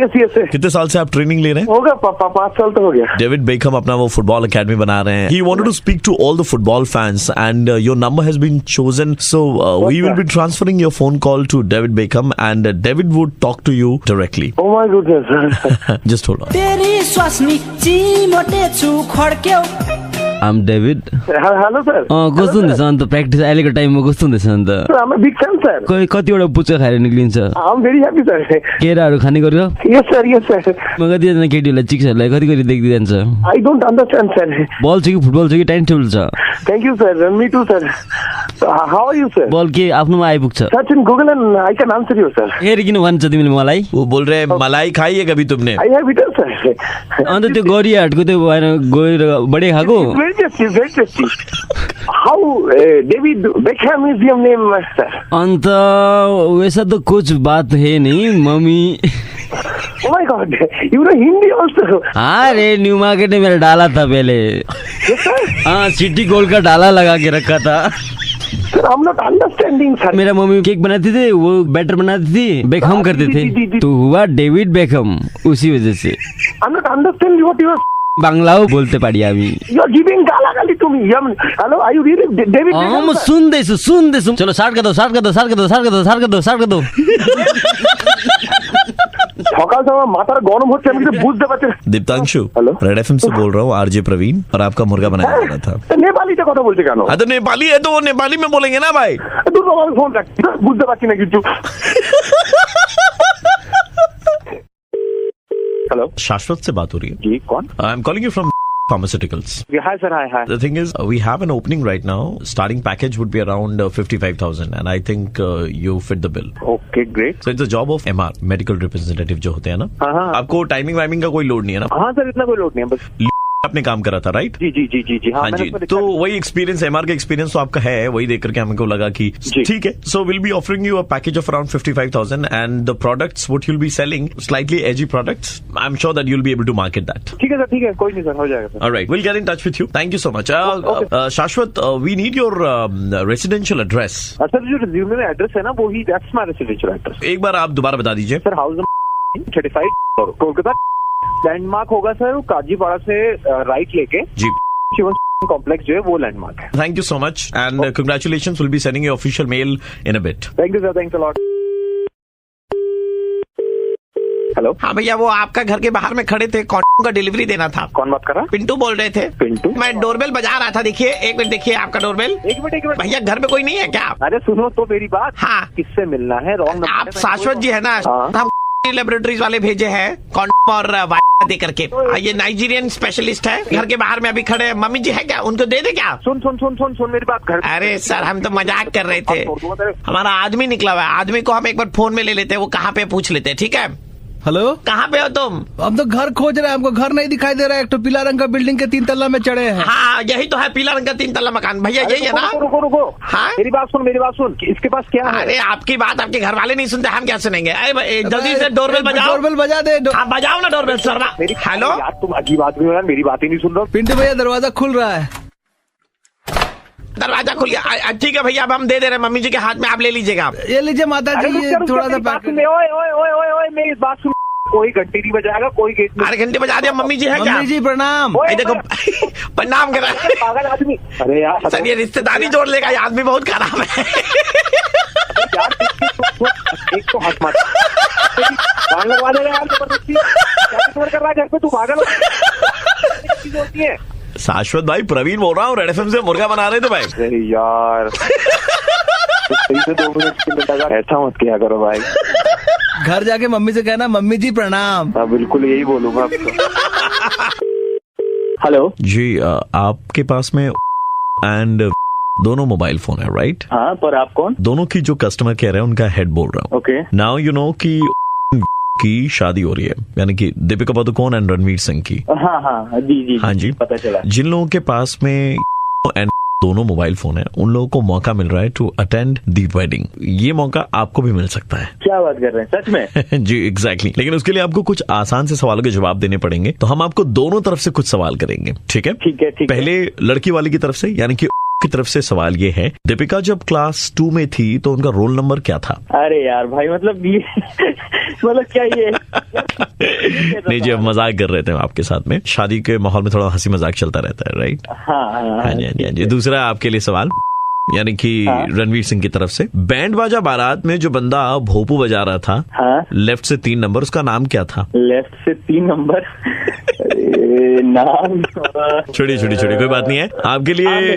S2: कितने साल से आप training ले रहे हैं?
S4: होगा 5 साल तो हो गया।
S2: डेविड बेकहम अपना वो फुटबॉल एकेडमी बना रहे हैं। He wanted to speak to all the football fans and your number has been chosen. So we will be transferring your phone call to David Beckham and David would talk to you directly.
S4: Oh my goodness.
S2: Just hold on.
S7: तेरी स्वास्नी चिमोटे छु खड्क्यौ।
S8: I'm David.
S4: Hello sir.
S8: कस्तो हुँदैछ अन्त practice अहिलेको टाइममा कस्तो हुँदैछ अन्त?
S4: I'm a big fan sir.
S8: कतिवटा पुच्का खाएर निक्लिन्छ?
S4: I'm very happy sir.
S8: केराहरू खाने गर्यो?
S4: Yes sir.
S8: म कतिजना केटीहरूलाई चिक्सहरूलाई कति देखिदिन्छ?
S4: I don't understand sir.
S8: बल छ कि फुटबल छ कि टाइम टेबल छ?
S4: Thank you, sir. Me too, sir. How are you, sir?
S8: बोल के आफ्नोमा आइपुग्छ
S4: Search in Google and I can answer you, sir.
S8: फेरि किन भन्छ तिमीले मलाई
S2: वो बोल रहे हैं मलाई खाई है कभी तुमने?
S4: I have eaten, sir.
S8: अन्त त्यो गरियाहाटको त्यो भएर गएर बढे खाएको
S4: It's very tasty, very tasty. How David Beckham is your name, sir?
S8: अन्त वैसा तो कुछ बात है नहीं mummy
S4: Oh my God, you know Hindi also.
S8: हाँ रे न्यू मार्केट में मेरा डाला था पहले
S4: Yes, sir.
S8: हाँ सिटी गोल्ड का डाला लगा के रखा था
S4: Sir, I'm not understanding, sir.
S8: मेरा मम्मी केक बनाती थी वो बैटर बनाती थी बेकहम करते थे तो हुआ डेविड बेकहम उसी वजह से
S4: I'm not understanding what you are.
S8: बांग्लाओ बोलते पाड़ी अभी
S4: You are giving गाली to me. Hello, are you really David
S8: हाँ
S4: Beckham,
S8: मैं
S4: sir?
S8: सुन चलो स्टार्ट कर दो
S4: সকাল সময় মাথার গরম হচ্ছে আমি কিছু বুঝতে পারছি না।
S2: दीप्तांशु,
S4: हेलो?
S2: रेड एफएम से बोल रहा हूँ, आरजे प्रवीण, और आपका मुर्गा बनाया जा रहा था।
S4: তো নেপালিতে কথা বলছে কেন?
S2: हाँ तो नेपाली है तो वो नेपाली में बोलेंगे ना भाई।
S4: দুটো আমি ফোন রাখছি বুঝতে পারছি না কিছু। हेलो
S2: शाश्वत से बात हो रही है।
S4: जी कौन?
S2: I am calling you from pharmaceuticals.
S4: Hi sir hi
S2: The thing is, we have an opening right now. Starting package would be around 55,000, and I think you fit the bill.
S4: Okay great.
S2: So it's a job of MR, medical representative जो होते हैं ना।
S4: हाँ हाँ
S2: आपको timing वाइमिंग का कोई load नहीं है ना।
S4: हाँ सर इतना कोई लोड नहीं है बस।
S2: आपने काम करा था राइट?
S4: जी जी जी जी जी
S2: हाँ
S4: मैंने
S2: जी,
S4: उसमें
S2: तो
S4: देखा।
S2: वही एक्सपीरियंस एमआर का एक्सपीरियंस तो आपका है, वही देख करके हमको लगा कि
S4: जी।
S2: ठीक है। So will be offering you a package of around 55,000 and the products what you'll be selling slightly edgy products. I'm sure that you'll be able to market that.
S4: ठीक है सर ठीक है कोई नहीं सर हो जाएगा sir.
S2: All right, we'll get in touch with you. Thank you so much. Shashwat, we need your residential address.
S4: Sir जो resume में एड्रेस है ना वो ही दैट्स माय रेसिडेंशियल एड्रेस।
S2: एक बार आप दोबारा बता दीजिए।
S4: Sir house number 35 Kolkata. Landmark होगा सर काजीपाड़ा से राइट लेके
S2: जी,
S4: शिवन कॉम्प्लेक्स जो है वो लैंडमार्क है।
S2: Thank you so much and congratulations. We'll be sending you official mail in a bit.
S4: Thank you sir thanks a lot. Hello
S5: हाँ भैया, वो आपका घर के बाहर में खड़े थे, कौन का डिलीवरी देना था।
S4: कौन बात कर रहा है?
S5: पिंटू बोल रहे थे।
S4: पिंटू?
S5: मैं डोरबेल बजा रहा था, देखिए एक मिनट, देखिए आपका डोरबेल।
S4: एक मिनट
S5: भैया घर में कोई नहीं है क्या?
S4: अरे सुनो तो मेरी बात।
S5: हाँ।
S4: किससे मिलना है? Wrong number.
S5: आप शाश्वत जी है ना?
S4: हाँ।
S5: हम लेबोरेटरीज वाले भेजे हैं कौन और दे करके। ये नाइजीरियन स्पेशलिस्ट है, घर के बाहर में अभी खड़े हैं। मम्मी जी है क्या? उनको दे दे क्या?
S4: सुन सुन सुन सुन सुन मेरी बात। घर
S5: अरे सर हम तो मजाक कर रहे थे। हमारा आदमी निकला हुआ है, आदमी को हम एक बार फोन में ले लेते हैं, वो कहाँ पे पूछ लेते हैं, ठीक है?
S9: हेलो,
S5: कहाँ पे हो तुम?
S9: हम तो घर खोज रहे हैं, हमको घर नहीं दिखाई दे रहा है। एक तो पीला रंग का बिल्डिंग के 3 तल्ला में चढ़े हैं।
S5: हाँ यही तो है, पीला रंग का 3 तल्ला मकान। भैया यही है ना?
S4: रुको रुको।
S5: हाँ
S4: मेरी बात सुन इसके पास क्या है?
S5: अरे आपकी बात आपके घर वाले नहीं सुनते, हम क्या सुनेंगे? अरे जल्दी से डोरबेल बजाओ।
S9: डोरबेल बजा दे।
S5: हाँ बजाओ ना डोरबेल सर। हेलो
S4: यार तुम अजीब आदमी हो यार, मेरी बात ही नहीं सुन रहे।
S9: पिंटू भैया दरवाजा खुल रहा है।
S5: दरवाजा खुल गया। ठीक है भैया, अब हम दे दे रहे हैं, मम्मी जी के हाथ में, आप ले लीजिएगा। आप
S9: ये लीजिए माता जी, ये थोड़ा सा पैकेट।
S4: ओए मेरी बात सुन। कोई घंटी नहीं बजाएगा, कोई गेट नहीं।
S5: अरे घंटे बजा दिया। मम्मी जी है क्या?
S9: मम्मी जी प्रणाम।
S5: देखो प्रणाम करा।
S4: पागल आदमी। अरे यार
S5: सर ये रिश्तेदारी जोड़ लेगा, ये आदमी बहुत खराब है।
S4: एक तो हाथ मार लगवा देगा यार जबरदस्ती। क्या कर रहा है घर पे? तू पागल होती है।
S2: शाश्वत भाई, प्रवीण बोल रहा हूँ, रेड एफएम से मुर्गा बना रहे थे भाई।
S4: अरे यार सही से 2 मिनट के लिए ऐसा मत किया करो भाई।
S9: घर जाके मम्मी से कहना मम्मी जी प्रणाम।
S4: हाँ बिल्कुल यही बोलूंगा आपको। हेलो
S2: जी, आपके पास में एंड दोनों मोबाइल फोन है राइट?
S4: हाँ पर आप कौन?
S2: दोनों की जो कस्टमर केयर है उनका हेड बोल रहा हूँ।
S4: ओके
S2: नाउ यू नो की शादी हो रही है, यानी कि दीपिका पादुकोण एंड रणवीर सिंह की।
S4: हाँ हाँ जी जी
S2: हाँ जी,
S4: पता चला।
S2: जिन लोगों के पास में एंड दोनों मोबाइल फोन है, उन लोगों को मौका मिल रहा है टू अटेंड दी वेडिंग। ये मौका आपको भी मिल सकता है।
S4: क्या बात कर रहे हैं, सच में?
S2: जी एग्जैक्टली। लेकिन उसके लिए आपको कुछ आसान से सवालों के जवाब देने पड़ेंगे, तो हम आपको दोनों तरफ से कुछ सवाल करेंगे, ठीक है?
S4: ठीक है ठीक है।
S2: पहले लड़की वाली की तरफ से, यानी कि की तरफ से सवाल ये है, दीपिका जब क्लास 2 में थी तो उनका रोल नंबर क्या था?
S4: अरे यार भाई मतलब ये मतलब क्या ये
S2: नहीं जी, अब मजाक कर रहे थे आपके साथ में, शादी के माहौल में थोड़ा हंसी मजाक चलता रहता है राइट? हाँ जी हाँ जी। दूसरा आपके लिए सवाल, यानी कि रणवीर सिंह की तरफ से, बैंड बाजा बारात में जो बंदा भोपू बजा रहा था, लेफ्ट से 3 नंबर, उसका नाम क्या था?
S4: लेफ्ट से 3 नंबर नाम
S2: छोड़िए कोई बात नहीं है आपके लिए।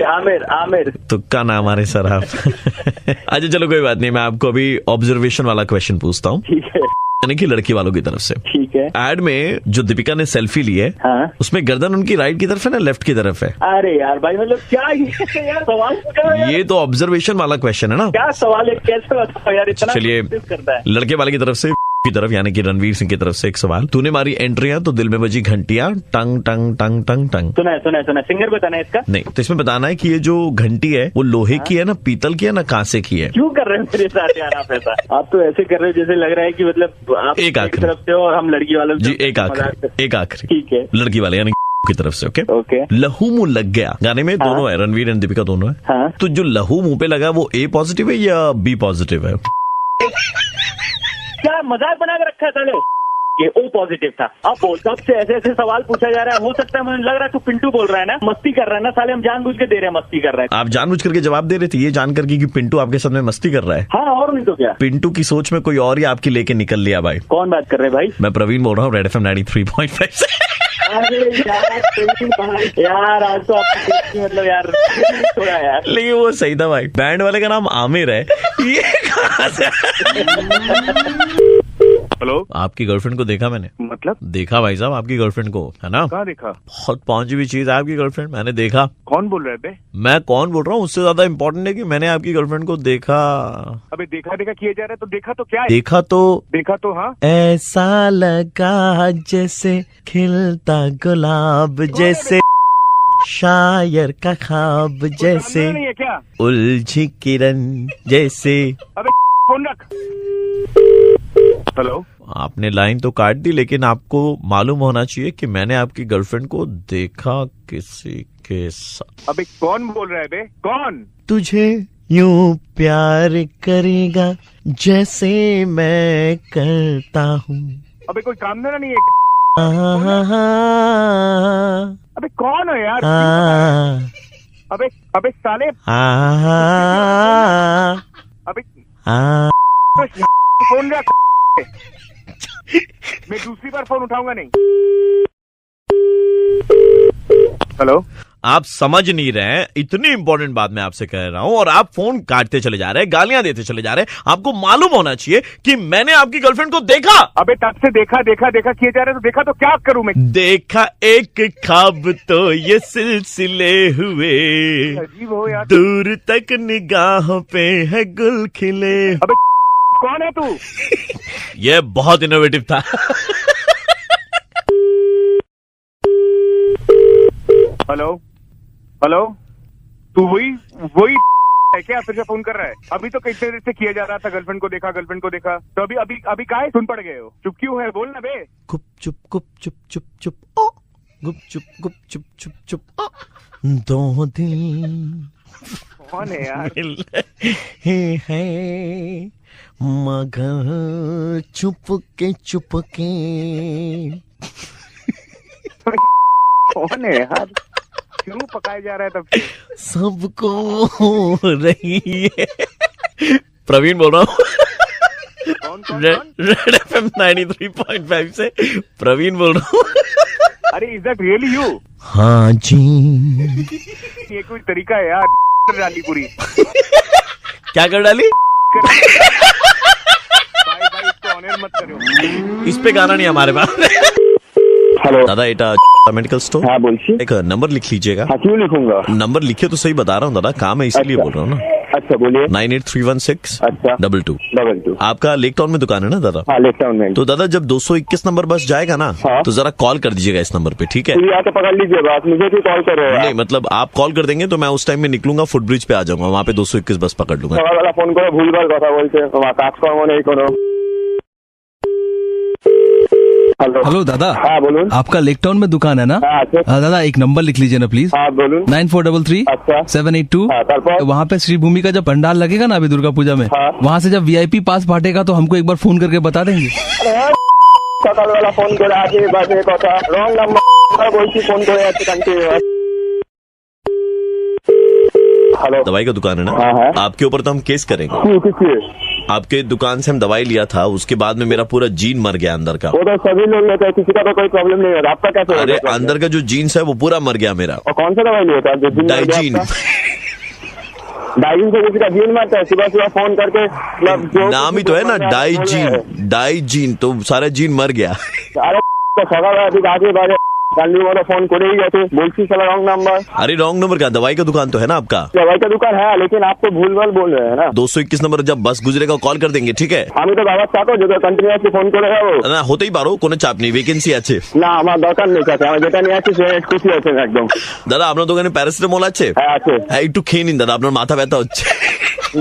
S4: आमिर
S2: तुक्का नाम आ रहे सर आप। अच्छा चलो कोई बात नहीं, मैं आपको अभी ऑब्जर्वेशन वाला क्वेश्चन पूछता हूँ।
S4: ठीक है।
S2: यानी कि लड़की वालों की तरफ से।
S4: ठीक है।
S2: एड में जो दीपिका ने सेल्फी ली है,
S4: हाँ।
S2: उसमें गर्दन उनकी राइट की तरफ है ना लेफ्ट की तरफ है?
S4: अरे यार भाई मतलब क्या ये यार सवाल पूछा है?
S2: ये तो ऑब्जर्वेशन वाला क्वेश्चन है ना।
S4: क्या सवाल है, कैसे बताओ यार, इतना
S2: चलिए
S4: करता है।
S2: लड़के वाले की तरफ से की तरफ यानी कि रणवीर सिंह की तरफ से एक सवाल। तूने मारी एंट्रियां तो दिल में बजी घंटियां, टंग टंग टंग टंग टंग।
S4: सुना सिंगर बताना है इसका?
S2: नहीं, तो इसमें बताना है कि ये जो घंटी है वो लोहे की है ना, पीतल की है ना, कांसे की है।
S4: क्यों कर रहे हो मेरे साथ यार आप ऐसा? आप तो ऐसे कर रहे हो जैसे लग रहा है कि मतलब आप
S2: एक आखिरी
S4: तरफ से हो और हम लड़की वालों
S2: जी। एक आखिरी
S4: ठीक है,
S2: लड़की वाले यानी की तरफ से।
S4: ओके।
S2: लहू मुंह लग गया गाने में दोनों है, रणवीर एंड दीपिका दोनों है।
S4: हाँ।
S2: तो जो लहू मुंह पे लगा वो A पॉजिटिव है या B पॉजिटिव है?
S4: क्या मजाक बना के रखा है साले? ये O पॉजिटिव था। अब बोल, सबसे ऐसे ऐसे सवाल पूछा जा रहा है। हो सकता है मुझे लग रहा है तू पिंटू बोल रहा है ना, मस्ती कर रहा है ना साले, हम जानबूझ के दे रहे हैं, मस्ती कर रहे हैं।
S2: आप जानबूझ करके जवाब दे रहे थे ये जान करके कि पिंटू आपके साथ में मस्ती कर रहा है?
S4: हाँ, और नहीं तो क्या।
S2: पिंटू की सोच में कोई और ही आपकी लेके निकल लिया भाई।
S4: कौन बात कर रहे हैं भाई?
S2: मैं प्रवीण बोल रहा हूँ, रेड FM 93.5 से।
S4: अरे यार आज तो आपको मतलब यार थोड़ा यार,
S2: लेकिन वो सही था भाई। बैंड वाले का नाम आमिर है, ये कहाँ से?
S10: हेलो,
S2: आपकी गर्लफ्रेंड को देखा मैंने।
S10: मतलब?
S2: देखा भाई साहब आपकी गर्लफ्रेंड को, है ना?
S10: कहाँ देखा?
S2: बहुत पहुंची हुई चीज है आपकी गर्लफ्रेंड, मैंने देखा।
S10: कौन बोल रहे थे?
S2: मैं कौन बोल रहा हूँ उससे ज्यादा इम्पोर्टेंट है कि मैंने आपकी गर्लफ्रेंड को देखा।
S10: अबे देखा किया जा रहा है तो देखा तो क्या है?
S2: देखा तो
S10: हाँ।
S3: ऐसा लगा जैसे खिलता गुलाब, जैसे शायर का ख्वाब, जैसे
S10: नहीं है क्या?
S3: उलझी किरण जैसे।
S10: अबे फोन रख। हेलो,
S2: आपने लाइन तो काट दी, लेकिन आपको मालूम होना चाहिए कि मैंने आपकी गर्लफ्रेंड को देखा किसी के साथ।
S10: अबे कौन बोल रहा है बे? कौन?
S3: तुझे यूं प्यार करेगा जैसे मैं करता हूँ।
S10: अबे कोई काम धंधा नहीं है? अबे कौन हो यार? अबे साले। अबे फोन रख। मैं दूसरी बार फोन उठाऊंगा नहीं। हेलो,
S2: आप समझ नहीं रहे हैं, इतनी इंपॉर्टेंट बात मैं आपसे कह रहा हूं और आप फोन काटते चले जा रहे हैं, गालियां देते चले जा रहे हैं। आपको मालूम होना चाहिए कि मैंने आपकी गर्लफ्रेंड को देखा।
S10: अबे तब से देखा किए जा रहे, तो देखा तो क्या करूं मैं?
S2: देखा एक ख्वाब तो ये सिलसिले हुए,
S10: अजीब हो यार।
S2: दूर तक निगाहों पे है गुल खिले।
S10: अबे कौन है तू?
S2: ये बहुत इनोवेटिव था।
S10: हेलो, तू वही है क्या? फिर से फोन कर रहा है? अभी तो कई देर से किया जा रहा था, गर्लफ्रेंड को देखा। तो अभी काहे सुन पड़ गए हो? चुप क्यों है? बोल ना बे।
S3: गुप चुप गुप चुप चुप चुप ओ, गुप चुप चुप चुप ओ, दो दिन
S10: कौन है यार?
S3: है मगर चुपके
S10: कौन है यार? क्यों पकाया जा रहा है तब से?
S3: सबको हो रही है।
S2: प्रवीण बोल रहा हूँ,
S10: कौन?
S2: रेड FM 93.5 से प्रवीण बोल रहा हूँ।
S10: अरे इज दैट रियली यू?
S3: हाँ जी।
S10: ये कोई तरीका है यार? डाली पूरी।
S2: क्या कर डाली?
S10: भाई इसको ऑनर मत करो।
S2: इस पे गाना नहीं हमारे पास।
S4: हेलो
S2: दादा, एटा मेडिकल स्टोर।
S4: हाँ बोलिए।
S2: एक नंबर लिख लीजिएगा।
S4: हाँ क्यों लिखूंगा?
S2: नंबर लिखे तो सही बता रहा हूँ दादा, काम है इसलिए बोल रहा हूँ ना।
S4: अच्छा बोलिए।
S2: 9831
S4: अच्छा
S2: 22। आपका लेक टाउन में दुकान है ना दादा?
S4: हाँ लेक टाउन में।
S2: तो दादा जब 221 नंबर बस जाएगा ना,
S4: हाँ?
S2: तो जरा कॉल कर दीजिएगा इस नंबर पे, ठीक है?
S4: आके पकड़ लीजिए बात, मुझे क्यों कॉल कर रहे हो?
S2: नहीं मतलब आप कॉल कर देंगे तो मैं उस टाइम में निकलूंगा, फुटब्रिज पे आ जाऊंगा, वहाँ पे 221 बस पकड़ लूंगा।
S4: वाला फोन करो, भूल भाल कथा बोलते काज करो नहीं करो।
S9: हेलो दादा।
S4: हाँ बोलून।
S9: आपका लेक टाउन में दुकान है ना? दादा एक नंबर लिख लीजिए ना प्लीज।
S4: हाँ बोलून।
S9: 9433 782। वहाँ पे श्री भूमि का जब पंडाल लगेगा ना अभी दुर्गा पूजा में, वहाँ से जब VIP पास बांटेगा तो हमको एक बार फोन करके बता देंगे।
S4: सकाल वाला फोन करे आगे बाजे कथा रॉन्ग नंबर बोलती फोन करे। हेलो,
S2: दवाई का दुकान है ना?
S4: हाँ।
S2: आपके ऊपर तो हम केस करेंगे। आपके दुकान से हम दवाई लिया था, उसके बाद में मेरा पूरा जीन मर गया अंदर का।
S4: वो तो सभी लोग लेते हैं, किसी का तो कोई प्रॉब्लम नहीं है, आपका कैसे?
S2: अरे अंदर का जो जीन्स है वो पूरा मर गया मेरा।
S4: और कौन सा दवाई लिया था?
S2: डाइजीन।
S4: डाइजीन से किसी का जीन मरता है, सुबह सुबह फोन करके मतलब
S2: नाम ही तो है ना डाइजीन, तो सारा जीन मर गया।
S4: अरे सकाल ठीक आगे बाजे फोन करे ही गए बोलती साला रॉन्ग नंबर।
S2: अरे रॉन्ग नंबर का, दवाई का दुकान तो है ना आपका?
S4: दवाई का दुकान है, लेकिन आप तो भूल बोल रहे हैं ना।
S2: 221 नंबर जब बस गुजरेगा कॉल कर देंगे, ठीक है?
S4: আমি তো বাবার চাকর, যদি কন্টিনিউয়াসলি ফোন করে যাবো
S2: না হতেই পারো, কোনো চাপ নেই, ভ্যাকেন্সি আছে।
S4: না আমার দরকার নেই কাছে, আমি যেটা নিয়ে আসছি সে খুশি আছেন একদম।
S2: দাদা আপনার দোকানে প্যারাসিটামল আছে?
S4: হ্যাঁ আছে।
S2: হ্যাঁ একটু খেয়ে নিন দাদা, আপনার মাথা ব্যথা হচ্ছে।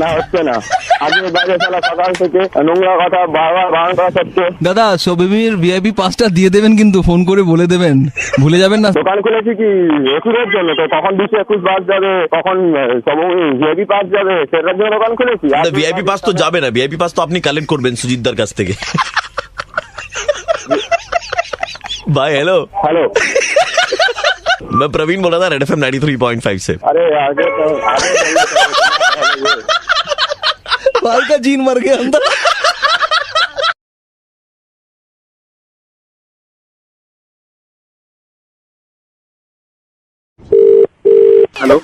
S4: না হচ্ছে না, আজকে বাইরে সালা সকাল থেকে নোংরা কথা বারবার বারণ করা সত্ত্বেও।
S9: দাদা শোবিমির ভিআইপি পাসটা দিয়ে দেবেন, কিন্তু ফোন করে বলে দেবেন, ভুলে যাবেন না।
S4: দোকান খুলেছি কি একুরের জন্য, তো কখন 20-21 বাস যাবে, কখন ভিআইপি পাস যাবে, সেটার জন্য দোকান খুলেছি।
S2: ভিআইপি পাস তো যাবে না, ভিআইপি পাস তো আপনি কালেক্ট করবেন সুজিতদার কাছ থেকে। भाई हेलो
S4: हेलो,
S2: मैं प्रवीण बोल रहा था रेड एफएम 93.5 से।
S4: अरे आगे
S9: भाई का जीन मर गया अंदर।
S4: Hello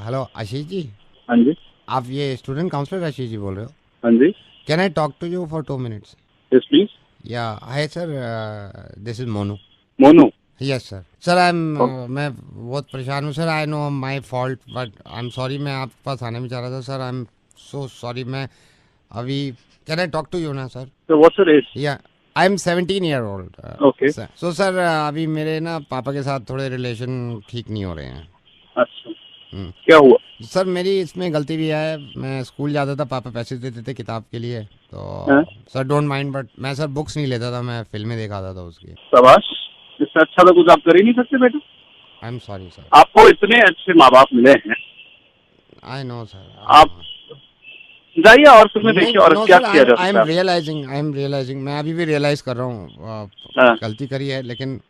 S11: hello Ashish ji.
S4: हाँ जी।
S11: आप ये स्टूडेंट काउंसलर आशीष जी बोल रहे हो?
S4: हाँ जी।
S11: Can I talk to you for 2 minutes?
S4: Yes please.
S11: Yeah hi sir, this is Monu.
S4: Monu?
S11: Yes sir. Sir I am मैं बहुत परेशान हूँ सर, I know my fault, but I am sorry. मैं आपके पास आने में चाह रहा था sir, I am so sorry. मैं अभी can I talk to you ना sir?
S4: What's your age?
S11: Yeah I am 17 year old।
S4: Okay.
S11: So sir अभी मेरे ना पापा के साथ थोड़े रिलेशन ठीक नहीं हो रहे हैं।
S4: अच्छा, क्या हुआ?
S11: सर मेरी इसमें गलती भी है, मैं स्कूल जाता था, पापा पैसे देते थे किताब के लिए, तो सर डोंट माइंड, बट मैं सर बुक्स नहीं लेता था, मैं फिल्में दिखाता था उसकी।
S4: शाबाश, इससे अच्छा तो कुछ आप कर ही नहीं सकते बेटा।
S11: आई एम सॉरी सर।
S4: आपको इतने अच्छे माँ बाप मिले हैं।
S11: I know sir.
S4: आप जाइए और फिल्में देखिए और क्या किया जा सकता है।
S11: आई एम रियलाइजिंग, मैं अभी भी रियलाइज कर रहा हूँ गलती करी है, लेकिन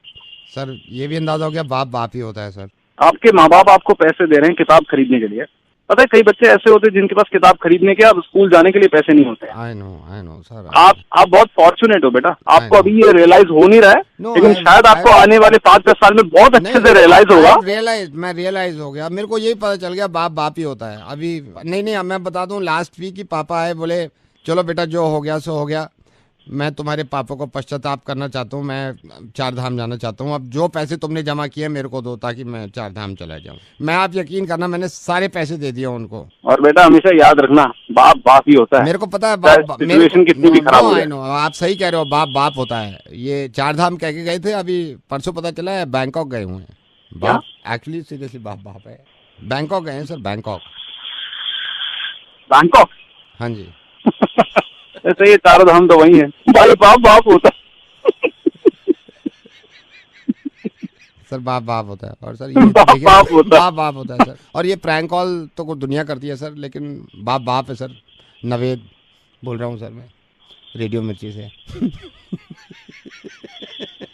S11: सर ये भी अंदाजा हो गया बाप ही होता है सर।
S4: आपके माँ बाप आपको पैसे दे रहे हैं किताब खरीदने के लिए। पता है कई बच्चे ऐसे होते हैं जिनके पास किताब खरीदने के, अब स्कूल जाने के लिए पैसे नहीं होते।
S11: I know sir.
S4: आप बहुत फॉर्चुनेट हो बेटा, आपको अभी ये रियलाइज हो नहीं रहा है, लेकिन शायद आपको आने वाले 5-10 साल में बहुत अच्छे से रियलाइज होगा।
S11: मैं रियलाइज हो गया, मेरे को यही पता चल गया बाप ही होता है। अभी नहीं मैं बता दूं, लास्ट वीक ही पापा आए, बोले चलो बेटा जो हो गया सो हो गया, मैं तुम्हारे पापा को पश्चाताप करना चाहता हूँ, मैं 4 धाम जाना चाहता हूँ, अब जो पैसे तुमने जमा किए मेरे को दो ताकि मैं 4 धाम चला जाऊँ। मैं, आप यकीन करना, मैंने सारे पैसे दे दिए उनको।
S4: और बेटा हमेशा याद रखना बाप ही होता है।
S11: मेरे को पता है
S4: सिचुएशन कितनी भी खराब हो जाए।
S11: आप सही कह रहे हो, बाप होता है। ये 4 धाम कह के गए थे, अभी परसों पता चला है बैंकॉक गए हुए हैं। बाप एक्चुअली सीरियसली बाप है। बैंकॉक गए हैं सर, बैंकॉक। हाँ जी।
S4: ऐसे ये 4 धाम तो वही है, भाई बाप होता है।
S11: सर बाप होता है, और सर ये बाप होता है सर। और ये प्रैंक कॉल तो को दुनिया करती है सर, लेकिन बाप है सर। नवेद बोल रहा हूँ सर मैं, रेडियो मिर्ची से।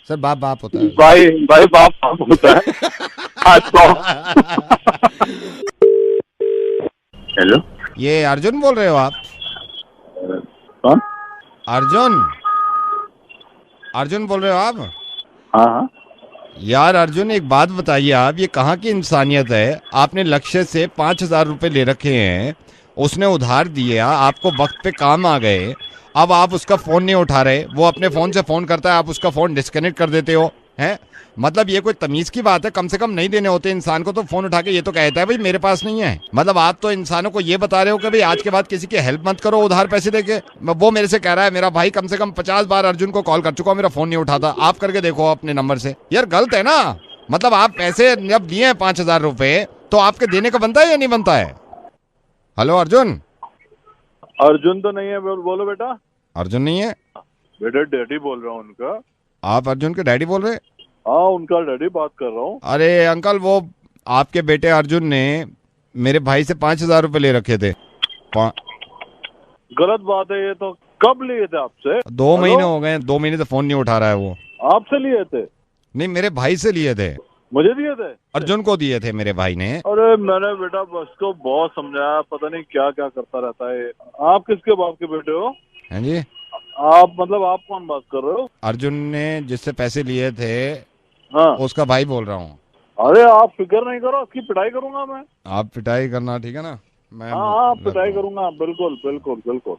S11: सर बाप होता है
S4: भाई बाप होता है। हेलो,
S11: ये अर्जुन बोल रहे हो आप?
S4: कौन?
S11: अर्जुन बोल रहे हो आप?
S4: हाँ।
S11: यार अर्जुन एक बात बताइए, आप ये कहाँ की इंसानियत है? आपने लक्ष्य से 5,000 रुपए ले रखे हैं, उसने उधार दिया, आपको वक्त पे काम आ गए, अब आप उसका फोन नहीं उठा रहे, वो अपने फोन से फोन करता है, आप उसका फोन डिस्कनेक्ट कर देते हो, हैं? मतलब ये कोई तमीज की बात है? कम से कम नहीं देने होते इंसान को, तो फोन उठा के ये तो कहता है भाई मेरे पास नहीं है। मतलब आप तो इंसानों को ये बता रहे हो कि भाई आज के बाद किसी की हेल्प मत करो उधार पैसे देके। वो मेरे से कह रहा है, मेरा भाई कम से कम 50 बार अर्जुन को कॉल कर चुका हूं, मेरा फोन नहीं उठाता। आप करके देखो अपने नंबर से। यार गलत है ना? मतलब आप पैसे जब दिए हैं 5,000 रुपए, तो आपके देने का बनता है या नहीं बनता है? हेलो अर्जुन
S12: तो नहीं है, बोलो बेटा।
S11: अर्जुन नहीं है
S12: बेटा, डैडी बोल रहा हूँ उनका।
S11: आप अर्जुन के डैडी बोल रहे?
S12: हाँ उनका डैडी बात कर रहा हूँ।
S11: अरे अंकल, वो आपके बेटे अर्जुन ने मेरे भाई से 5,000 रुपए ले रखे थे।
S12: गलत बात है ये तो। कब लिए थे आपसे?
S11: 2 महीने हो गए, 2 महीने से फोन नहीं उठा रहा है वो।
S12: आपसे लिए थे?
S11: नहीं, मेरे भाई से लिए थे।
S12: मुझे दिए थे?
S11: अर्जुन को दिए थे मेरे भाई ने।
S12: अरे मैंने बेटा उसको बहुत समझाया, पता नहीं क्या क्या करता रहता है। आप किसके बाप के बेटे हो?
S11: हाँ जी।
S12: आप मतलब आप कौन बात कर रहे हो?
S11: अर्जुन ने जिससे पैसे लिए थे,
S12: हाँ,
S11: उसका भाई बोल रहा हूँ।
S12: अरे आप फिक्र नहीं करो, उसकी पिटाई करूंगा मैं।
S11: आप पिटाई करना, ठीक है ना?
S12: हाँ पिटाई करूंगा, बिल्कुल बिल्कुल बिल्कुल।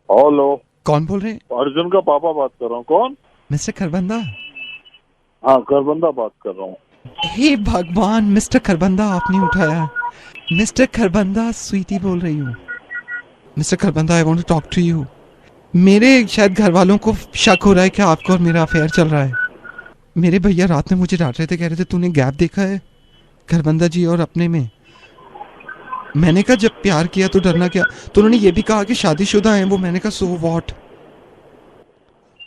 S12: हेलो,
S11: कौन बोल रहे हैं?
S12: अर्जुन का पापा बात कर रहा हूँ। कौन?
S11: मिस्टर खरबंदा।
S12: हाँ खरबंदा बात कर रहा हूँ।
S11: हे भगवान, मिस्टर खरबंदा आपने उठाया। मिस्टर खरबंदा, स्वीटी बोल रही हूँ। Mister Kharbanda, I want to talk to you. मेरे शायद घर वालों को शक हो रहा है कि आपको और मेरा अफेयर चल रहा है। मेरे भैया रात में मुझे डांट रहे थे, कह रहे थे तूने गैप देखा है खरबंदा जी और अपने में। मैंने कहा जब प्यार किया तो डरना क्या। तो उन्होंने ये भी कहा कि शादीशुदा हैं वो। मैंने कहा सो व्हाट।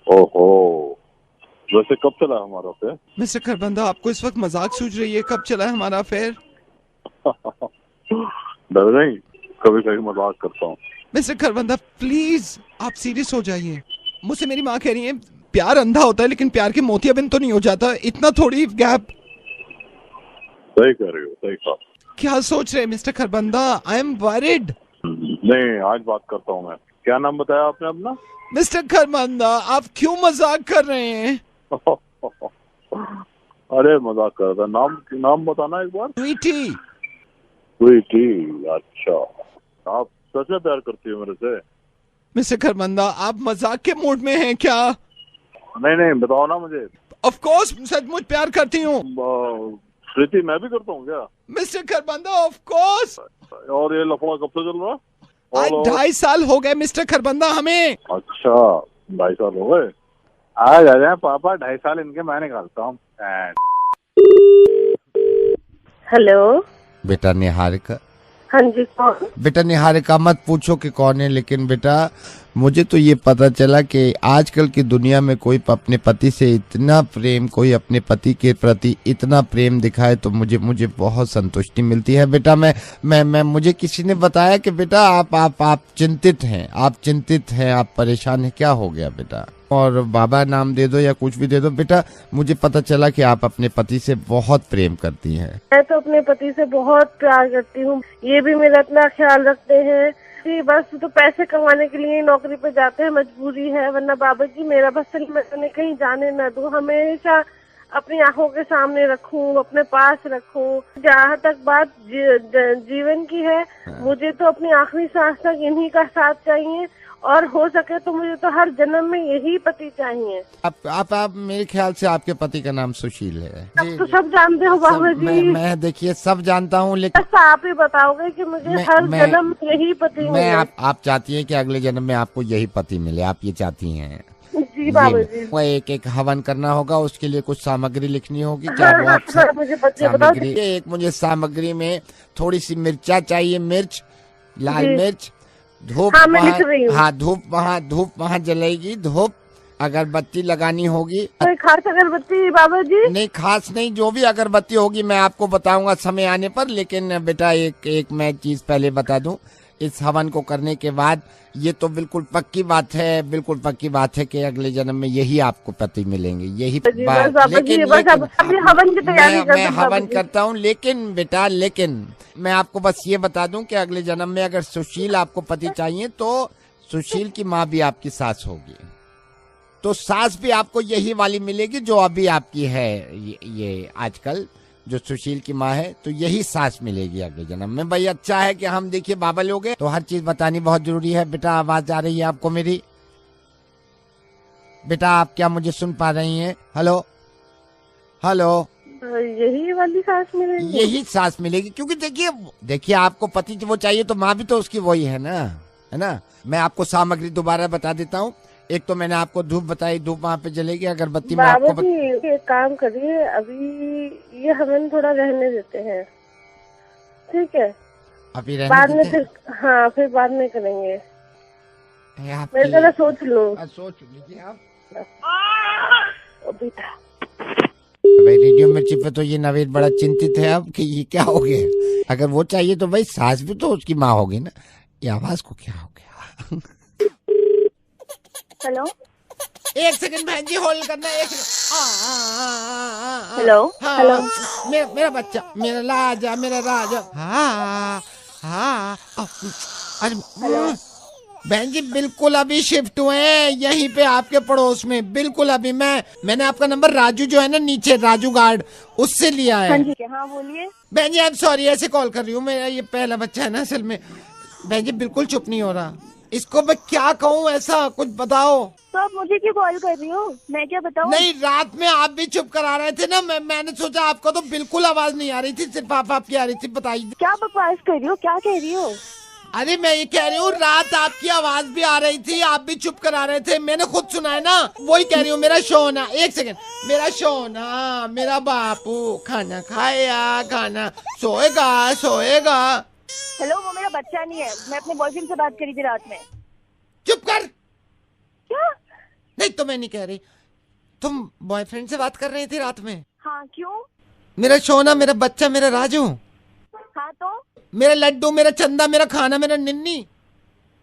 S12: ओहो, वैसे कब चला हमारा अफेयर?
S11: मिस्टर खरबंदा, आपको इस वक्त मजाक सूझ रही है? कब चला है हमारा अफेयर?
S12: डर गई? कभी कभी मजाक करता हूँ।
S11: मिस्टर खरबंदा प्लीज आप सीरियस हो जाइए। मुझसे मेरी माँ कह रही है प्यार अंधा होता है लेकिन प्यार के मोतियाबिंद तो नहीं हो जाता। इतना थोड़ी गैप।
S12: सही कह रहे हो, सही कहा।
S11: क्या सोच रहे हैं mister Kharbanda? I am worried.
S12: नहीं, आज बात करता हूँ मैं। क्या नाम बताया आपने अपना?
S11: मिस्टर खरबंदा, आप क्यों मजाक कर रहे हैं?
S12: अरे मजाक कर रहा। नाम बताना एक बार।
S11: स्वीटी।
S12: स्वीटी, अच्छा। आप सच में प्यार करती हो मेरे से?
S11: मिस्टर खरबंदा, आप मजाक के मूड में हैं क्या?
S12: नहीं, बताओ ना मुझे।
S11: ऑफ कोर्स सचमुच प्यार करती हूँ।
S12: स्वीटी, मैं भी करता हूँ क्या?
S11: Mister Kharbanda, of course.
S12: और ये लफड़ा कब से चल रहा?
S11: आज 2.5 साल हो गए मिस्टर खरबंदा हमें।
S12: अच्छा, 2.5 साल हो गए। आज आ जाए पापा, 2.5 साल इनके मैं निकालता हूँ।
S13: हेलो
S11: बेटा निहारिका।
S13: हाँ जी, कौन?
S11: बेटा निहारिका मत पूछो कि कौन है, लेकिन बेटा मुझे तो ये पता चला कि आजकल की दुनिया में कोई अपने पति से इतना प्रेम, कोई अपने पति के प्रति इतना प्रेम दिखाए तो मुझे बहुत संतुष्टि मिलती है। बेटा मैं मुझे किसी ने बताया कि बेटा आप चिंतित हैं, आप परेशान हैं। क्या हो गया बेटा? और बाबा नाम दे दो या कुछ भी दे दो। बेटा मुझे पता चला कि आप अपने पति से बहुत प्रेम करती हैं।
S13: मैं तो अपने पति से बहुत प्यार करती हूँ। ये भी मेरा इतना ख्याल रखते हैं कि बस तो पैसे कमाने के लिए नौकरी पे जाते हैं, मजबूरी है। वरना बाबा जी मेरा बस मैं कहीं जाने न दूं, हमेशा अपनी आंखों के सामने रखूं, अपने पास रखूं। जहाँ तक बात जीवन की है, मुझे तो अपनी आखिरी सांस तक इन्हीं का साथ चाहिए और हो सके तो मुझे तो हर जन्म में यही पति चाहिए।
S11: आप मेरे ख्याल से आपके पति का नाम सुशील है।
S13: अब तो सब जानते हो बाबा जी।
S11: मैं देखिए सब जानता हूँ, लेकिन
S13: बस आप ही बताओगे कि मुझे हर जन्म यही पति मिले।
S11: आप चाहती हैं कि अगले जन्म में आपको यही पति मिले, आप ये चाहती हैं?
S13: जी बाबा जी।
S11: वो एक हवन करना होगा, उसके लिए कुछ सामग्री लिखनी होगी। क्या वो आप
S13: सामग्री?
S11: एक मुझे सामग्री में थोड़ी सी मिर्चा चाहिए, मिर्च, लाल मिर्च, धूप। हाँ धूप वहाँ जलेगी। धूप, अगरबत्ती लगानी होगी।
S13: कोई खास अगरबत्ती बाबा जी?
S11: नहीं खास नहीं, जो भी अगरबत्ती होगी मैं आपको बताऊंगा समय आने पर। लेकिन बेटा एक मैं चीज पहले बता दूं, इस हवन को करने के बाद ये तो बिल्कुल पक्की बात है कि अगले जन्म में यही आपको पति मिलेंगे, यही बात। लेकिन
S13: हवन की तैयारी
S11: मैं हवन करता हूँ। लेकिन मैं आपको बस ये बता दूं कि अगले जन्म में अगर सुशील आपको पति चाहिए तो सुशील की माँ भी आपकी सास होगी। तो सास भी आपको यही वाली मिलेगी जो अभी आपकी है। ये आजकल जो सुशील की माँ है, तो यही सास मिलेगी अगले जन्म में। भाई अच्छा है कि हम देखिए बाबा लोग हैं तो हर चीज बतानी बहुत जरूरी है। बेटा आवाज आ रही है आपको मेरी? बेटा आप क्या मुझे सुन पा रही हैं? हेलो
S13: यही वाली सास मिलेगी?
S11: यही सास मिलेगी, क्योंकि देखिए आपको पति वो चाहिए तो माँ भी तो उसकी वही है ना। मैं आपको सामग्री दोबारा बता देता हूँ। एक तो मैंने आपको धूप बताई, धूप वहाँ पे जलेगी। अगरबत्ती में आपको
S13: एक काम करिए, अभी ये हमें थोड़ा रहने देते हैं, ठीक है?
S11: अभी रहने
S13: बाद में फिर बाद में करेंगे। मेरे तरह सोच लो।
S11: सोच लीजिए आप। भाई रेडियो मिर्ची पे तो ये नवेद बड़ा चिंतित है अब कि ये क्या हो गया। अगर वो चाहिए तो भाई सास भी तो उसकी माँ होगी ना। ये आवाज को क्या हो गया?
S13: हेलो,
S5: एक सेकंड बहन जी होल्ड करना।
S13: हेलो,
S11: मेरा बच्चा, मेरा राजा। अरे बहन जी बिल्कुल अभी शिफ्ट हुए हैं यहीं पे आपके पड़ोस में, बिल्कुल अभी मैंने आपका नंबर राजू जो है ना नीचे राजू गार्ड उससे लिया है।
S13: हाँ बोलिए।
S11: बहन जी आई एम सॉरी ऐसे कॉल कर रही हूँ, मेरा ये पहला बच्चा है ना असल में। बहन जी बिल्कुल चुप नहीं हो रहा, इसको मैं क्या कहूँ, ऐसा कुछ बताओ।
S13: तो आप मुझे क्यों कॉल कर रही हो, मैं क्या बताऊँ?
S11: नहीं रात में आप भी चुप करा रहे थे ना, मैंने सोचा आपको तो बिल्कुल आवाज नहीं आ रही थी, सिर्फ आपकी आ रही थी। बताइए
S13: क्या बकवास कर रही हो, क्या कह रही हो?
S11: अरे मैं ये कह रही हूँ रात आपकी आवाज भी आ रही थी, आप भी चुप करा रहे थे, मैंने खुद सुना है ना, वही कह रही हूँ। मेरा शोना, एक सेकंड, मेरा शोना, मेरा बापू खाना खाया, खाना सोएगा सोएगा।
S13: हेलो, वो मेरा बच्चा नहीं है, मैं अपने बॉयफ्रेंड से बात करी थी रात में।
S11: चुप कर।
S13: क्या?
S11: नहीं तो मैं नहीं कह रही, तुम बॉयफ्रेंड से बात कर रही थी रात में?
S13: हाँ क्यों?
S11: मेरा शोना, मेरा बच्चा, मेरा राजू।
S13: हाँ तो?
S11: मेरा लड्डू, मेरा चंदा, मेरा खाना, मेरा निन्नी।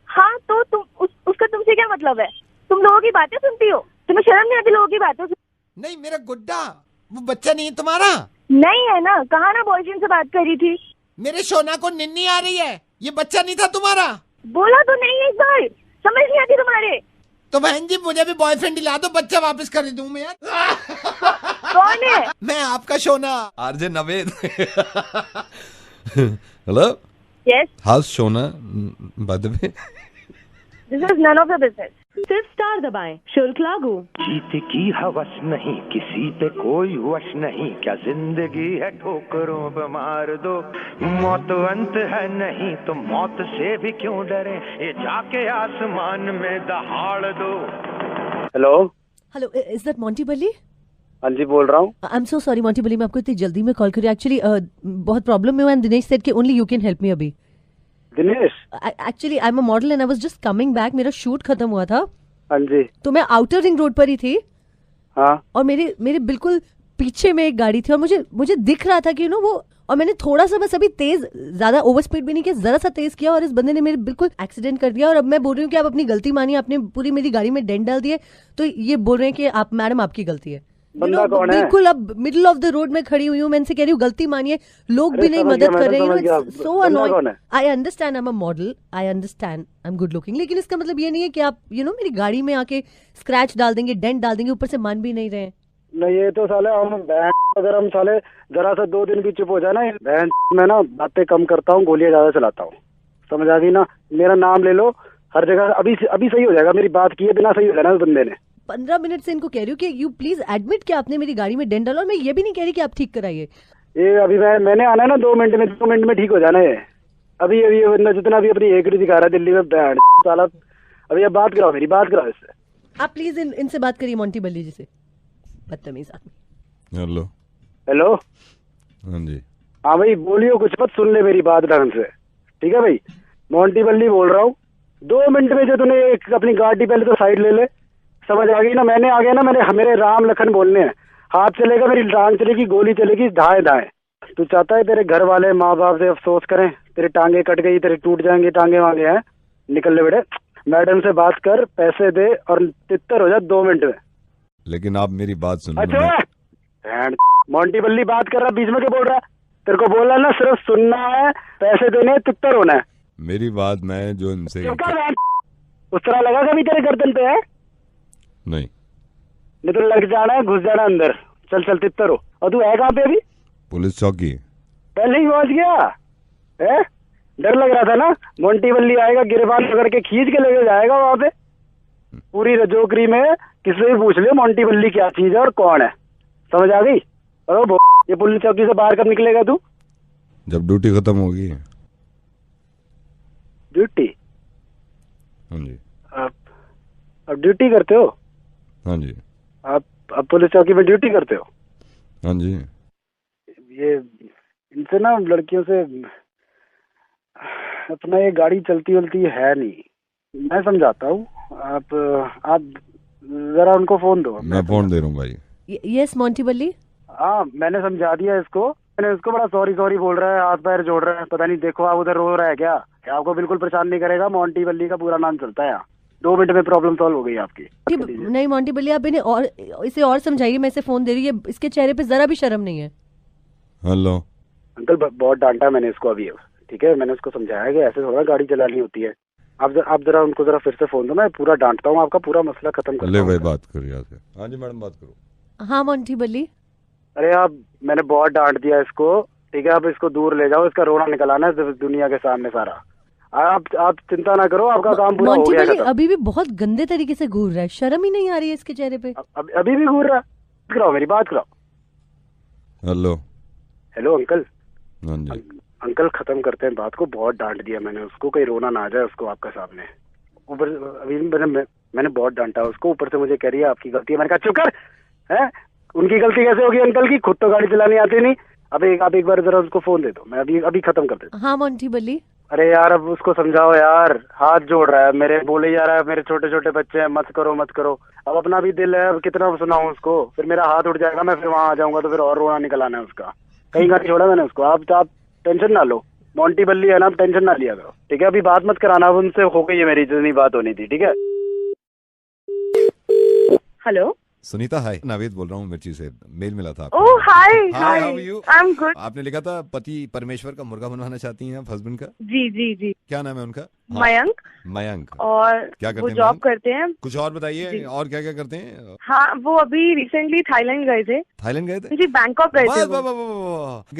S13: हाँ तो उसका तुमसे क्या मतलब है? तुम लोगों की बातें सुनती हो, तुम्हें शर्म नहीं आती लोगों की बातें?
S11: नहीं मेरा गुड्डा, वो बच्चा नहीं है तुम्हारा?
S13: नहीं है ना, कहा ना बॉयफ्रेंड से बात करी थी।
S11: मेरे सोना को निन्नी आ रही है, ये बच्चा नहीं था तुम्हारा?
S13: बोला तो नहीं एक बार, समझ नहीं आती तुम्हारे।
S11: तो बहन जी मुझे भी बॉयफ्रेंड दिला दो, बच्चा वापस कर दूं मैं यार।
S13: कौन है?
S11: मैं आपका Sona
S14: RJ Naved. Hello.
S13: Yes.
S14: How's Sona by the way.
S13: This is none of your business.
S15: सिर्फ स्टार दबाएं, शुल्क लागू।
S16: जीत की हवस नहीं, किसी पे कोई वश नहीं, क्या जिंदगी है ठोकरों पे मार दो, मौत अंत है नहीं तो मौत से भी क्यों डरे, ये जाके आसमान में दहाड़ दो।
S15: Hello hello, is that Monty Bali?
S17: हाँ जी बोल रहा हूँ।
S15: I am so sorry Monty Bali, मैं आपको इतनी जल्दी में कॉल करी, एक्चुअली बहुत प्रॉब्लम में हूँ एंड दिनेश सेड कि only you can help me अभी।
S17: Dinesh?
S15: Actually I am a model and I was just coming back, मेरा शूट खत्म हुआ था।
S17: हाँ जी।
S15: तो मैं आउटर रिंग रोड पर ही थी।
S17: हाँ।
S15: और मेरे बिल्कुल पीछे में एक गाड़ी थी और मुझे दिख रहा था कि वो, और मैंने थोड़ा सा बस अभी तेज, ज्यादा ओवर स्पीड भी नहीं किया, जरा सा तेज किया और इस बंदे ने मेरे बिल्कुल एक्सीडेंट कर दिया। और अब मैं बोल रही हूँ कि आप अपनी गलती मानिए, आपने पूरी मेरी गाड़ी में डेंट डाल दिए, तो ये बोल रहे हैं कि आप मैडम आपकी गलती है।
S17: बंदा कौन है?
S15: बिल्कुल अब मिडिल ऑफ द रोड में खड़ी हुई हूँ, मैं इनसे कह रही हूँ गलती मानिए, लोग भी नहीं मदद कर रहे हैं। So annoying. I understand I am a model, I understand I am good looking, लेकिन इसका मतलब ये नहीं है कि आप मेरी गाड़ी में आके स्क्रैच डाल देंगे, डेंट डाल देंगे, ऊपर से मान भी नहीं रहे।
S17: नहीं ये तो साले अगर हम साले जरा सा 2 दिन भी चुप हो जाए ना, बहन मैं ना बातें कम करता हूँ, गोलियां ज्यादा चलाता हूँ, समझ आ गई ना? मेरा नाम ले लो हर जगह, अभी सही हो जाएगा। मेरी बात किए बिना सही हो जाना उस बंदे ने।
S15: 15 मिनट से इनको कह रही हूँ कि यू प्लीज एडमिट कि आपने मेरी गाड़ी में डेंट डाला, और मैं ये भी नहीं कह रही कि आप ठीक कराइए।
S17: ये अभी मैंने आना है ना 2 मिनट में ठीक हो जाना है। अभी ये बंदा जितना भी अपनी एकड़ी दिखा रहा है दिल्ली में, बैंड साला, अभी अब बात कराओ, मेरी बात कराओ इससे।
S15: आप प्लीज इनसे बात करिए, मोंटी बल्ली जी से, बदतमीज आदमी।
S14: हेलो।
S17: हेलो।
S14: हाँ जी।
S17: हाँ भाई बोलियो, कुछ मत, सुन ले मेरी बात ढंग से, ठीक है भाई? मोंटी बल्ली बोल रहा हूँ। 2 मिनट में जो तूने अपनी गाड़ी पहले तो साइड ले ले, समझ आ गई ना? मैंने आ गया ना, मेरे राम लखन बोलने हैं, हाथ चलेगा, मेरी टांग चलेगी, गोली चलेगी, दाएं दाएं। तू चाहता है तेरे घर वाले माँ बाप से अफसोस करें, तेरे टांगे कट गई, तेरे टूट जाएंगे टांगे वांगे हैं, निकल ले बेटे। मैडम से बात कर, पैसे दे और तितर हो जा 2 मिनट में।
S14: लेकिन आप मेरी बात सुनो।
S17: अच्छा मोंटी बल्ली बात कर रहा, बीच में क्या बोल रहा है? तेरे को बोला ना सिर्फ सुनना है, पैसे देने, तितर होना है।
S14: मेरी बात मैं जो इनसे
S17: उस तरह लगा कभी तेरे गर्दन पे है? नहीं तो लग जाना है, घुस जाना अंदर। चल तितर हो। और तू है कहाँ पे अभी?
S14: पुलिस चौकी।
S17: पहले ही पहुंच गया है? डर लग रहा था ना? मोंटी बल्ली आएगा, गिरबान पकड़ के खींच के लेके जाएगा वहां पे पूरी रजोकरी में। किससे भी पूछ लियो मोंटी बल्ली क्या चीज है और कौन है, समझ आ गई? और ये पुलिस चौकी से बाहर कब निकलेगा तू?
S14: जब ड्यूटी खत्म होगी।
S17: ड्यूटी?
S14: हाँ जी।
S17: अब ड्यूटी करते हो?
S14: हाँ जी।
S17: आप अब पुलिस चौकी में ड्यूटी करते हो?
S14: हाँ जी।
S17: ये इनसे ना लड़कियों से अपना ये गाड़ी चलती वलती है नहीं, मैं समझाता हूँ। आप जरा उनको फोन दो।
S14: मैं फोन दे रहा हूँ भाई।
S15: यस मोंटी बल्ली।
S17: हाँ मैंने समझा दिया इसको, मैंने इसको बड़ा सॉरी बोल रहा है, हाथ पैर जोड़ रहा है, पता नहीं देखो आप उधर रो रहा है क्या? आपको बिल्कुल परेशान नहीं करेगा, मोंटी बल्ली का पूरा नाम चलता है यहाँ। 2 मिनट में प्रॉब्लम सॉल्व हो गई आपकी।
S15: नहीं मोंटी बल्ली, आप इसे और समझाइए, मैं इसे फोन दे रही है, इसके चेहरे पे जरा भी शर्म नहीं है।
S14: हेलो
S17: अंकल, बहुत डांटा मैंने इसको अभी, ठीक है? मैंने उसको समझाया कि ऐसे थोड़ा गाड़ी चलानी होती है। आप जरा उनको जरा फिर से फोन दो, मैं पूरा डांटता हूँ, आपका पूरा मसला खत्म कर।
S14: ले भाई बात करो यहाँ से। हाँ जी मैडम बात करो।
S15: हाँ मोंटी बल्ली।
S17: अरे आप, मैंने बहुत डांट दिया इसको, ठीक है, अब इसको दूर ले जाओ, इसका रोना निकल आना है दुनिया के सामने सारा। आप चिंता ना करो, आपका काम पूरा हो गया खत्म।
S15: अभी भी बहुत गंदे तरीके से घूर रहा है, शर्म ही नहीं आ रही है इसके चेहरे पे।
S17: अभी भी घूर रहा है? कराओ मेरी बात कराओ।
S14: Hello
S17: hello uncle.
S14: हाँ जी
S17: अंकल खत्म करते हैं बात को, बहुत डांट दिया मैंने उसको, कहीं रोना ना आ जाए उसको आपके सामने। ऊपर अभी मैंने बहुत डांटा उसको, ऊपर से मुझे कह रही है आपकी गलती है। मैंने कहा चुप कर, है उनकी गलती कैसे होगी अंकल की, खुद तो गाड़ी चलानी आती नहीं। आप एक बार जरा उसको फोन दे दो, मैं अभी खत्म कर देता हूँ।
S15: हाँ मोंटी बल्ली।
S17: अरे यार अब उसको समझाओ यार, हाथ जोड़ रहा है मेरे, बोले जा रहा है मेरे छोटे छोटे बच्चे हैं, मत करो मत करो। अब अपना भी दिल है, अब कितना सुनाऊं उसको, फिर मेरा हाथ उठ जाएगा, मैं फिर वहां आ जाऊंगा तो फिर और रोना निकल आना है उसका। कहीं का छोड़ा मैंने उसको। आप टेंशन ना लो, मोंटी बल्ली है ना, आप टेंशन ना लिया करो, ठीक है। अभी बात मत कराना, अब उनसे हो गई है मेरी जितनी बात होनी थी, ठीक है।
S18: हेलो
S14: सुनीता, हाय नावेद बोल रहा हूँ मिर्ची से, मेल मिला था।
S18: Oh hi
S14: hi, how are you?
S18: I am good.
S14: आपने लिखा था पति परमेश्वर का मुर्गा बनवाना चाहती हैं आप हस्बैंड का।
S18: जी जी जी।
S14: क्या नाम है उनका?
S18: मयंक।
S14: मयंक।
S18: और
S14: क्या करते
S18: वो
S14: हैं?
S18: जॉब करते हैं।
S14: कुछ और बताइए, और क्या क्या करते हैं?
S18: हाँ वो अभी रिसेंटली थाईलैंड गए थे।
S14: थाईलैंड गए थे?
S18: जी बैंकॉक गए थे।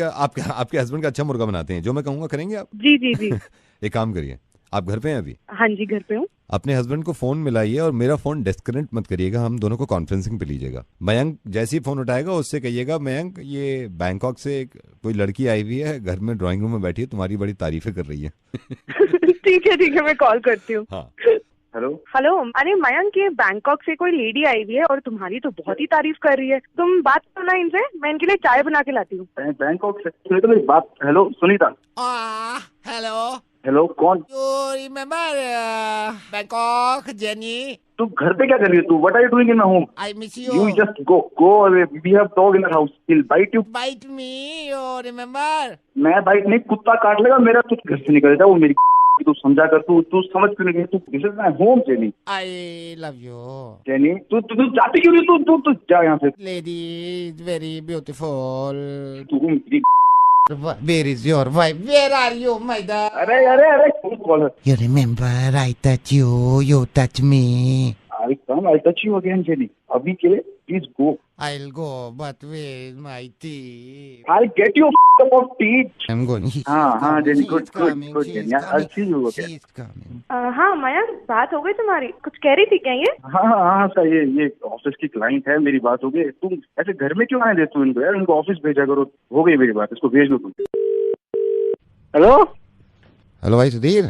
S14: आपके हस्बैंड का अच्छा मुर्गा बनाते हैं, जो मैं कहूँगा करेंगे आप?
S18: जी जी जी।
S14: एक काम करिए, आप घर पे हैं अभी?
S18: हाँ जी घर पे हूँ।
S14: अपने हस्बैंड को फोन मिलाइए और मेरा फोन डिस्कनेक्ट मत करिएगा, हम दोनों को कॉन्फ्रेंसिंग पे लीजिएगा। मयंक जैसे ही फोन उठाएगा उससे कहिएगा, मयंक ये बैंकॉक से कोई लड़की आई हुई है, घर में ड्राइंग रूम में बैठी है, तुम्हारी बड़ी तारीफें कर रही है।
S18: ठीक है मैं कॉल करती हूँ।
S14: हाँ।
S17: हेलो
S18: हेलो, अरे मयंक ये बैंकॉक से कोई लेडी आई हुई है और तुम्हारी तो बहुत ही तारीफ कर रही है, तुम बात करो ना इनसे, मैं इनके लिए चाय बना के लाती हूँ।
S17: बैंकॉक से सुनीता मेरी बात। हेलो सुनीता।
S5: हेलो
S17: हेलो कौन?
S5: You remember Bangkok Jenny?
S17: तू घर पे क्या कर रही है तू? What are you doing in my home?
S5: I miss you.
S17: You just go away, we have dog in our house, he will bite you.
S5: Bite me, you remember?
S17: मैं bite नहीं, कुत्ता काट लेगा मेरा, तू घर से निकल जा। वो मेरी तू समझा कर, तू समझ क्यों नहीं? तू this is my home jenny.
S5: I love you
S17: jenny. तू जाती क्यों नहीं? तू जा यहाँ से।
S5: Lady very beautiful.
S17: तू
S5: Where is your wife? Where are you, my dad?
S17: अरे कौन है?
S5: You remember I touch you, you touch me.
S17: I'll touch you again, Jenny. अभी के लिए please go.
S5: I'll go, but where's my tea?
S17: I'll get you a cup of tea.
S5: I'm going.
S17: हाँ Jenny, good Jenny. I'll see you again.
S5: She's coming.
S18: हाँ मयंक, बात हो गई तुम्हारी? कुछ कह रही थी क्या ये?
S17: हाँ सर, ये ऑफिस की क्लाइंट है, मेरी बात हो गई। तुम ऐसे घर में क्यों आए थे तू इनको यार? इनको ऑफिस भेजा करो। हो गई मेरी बात, इसको भेज दो तुम।
S11: हेलो भाई सुधीर।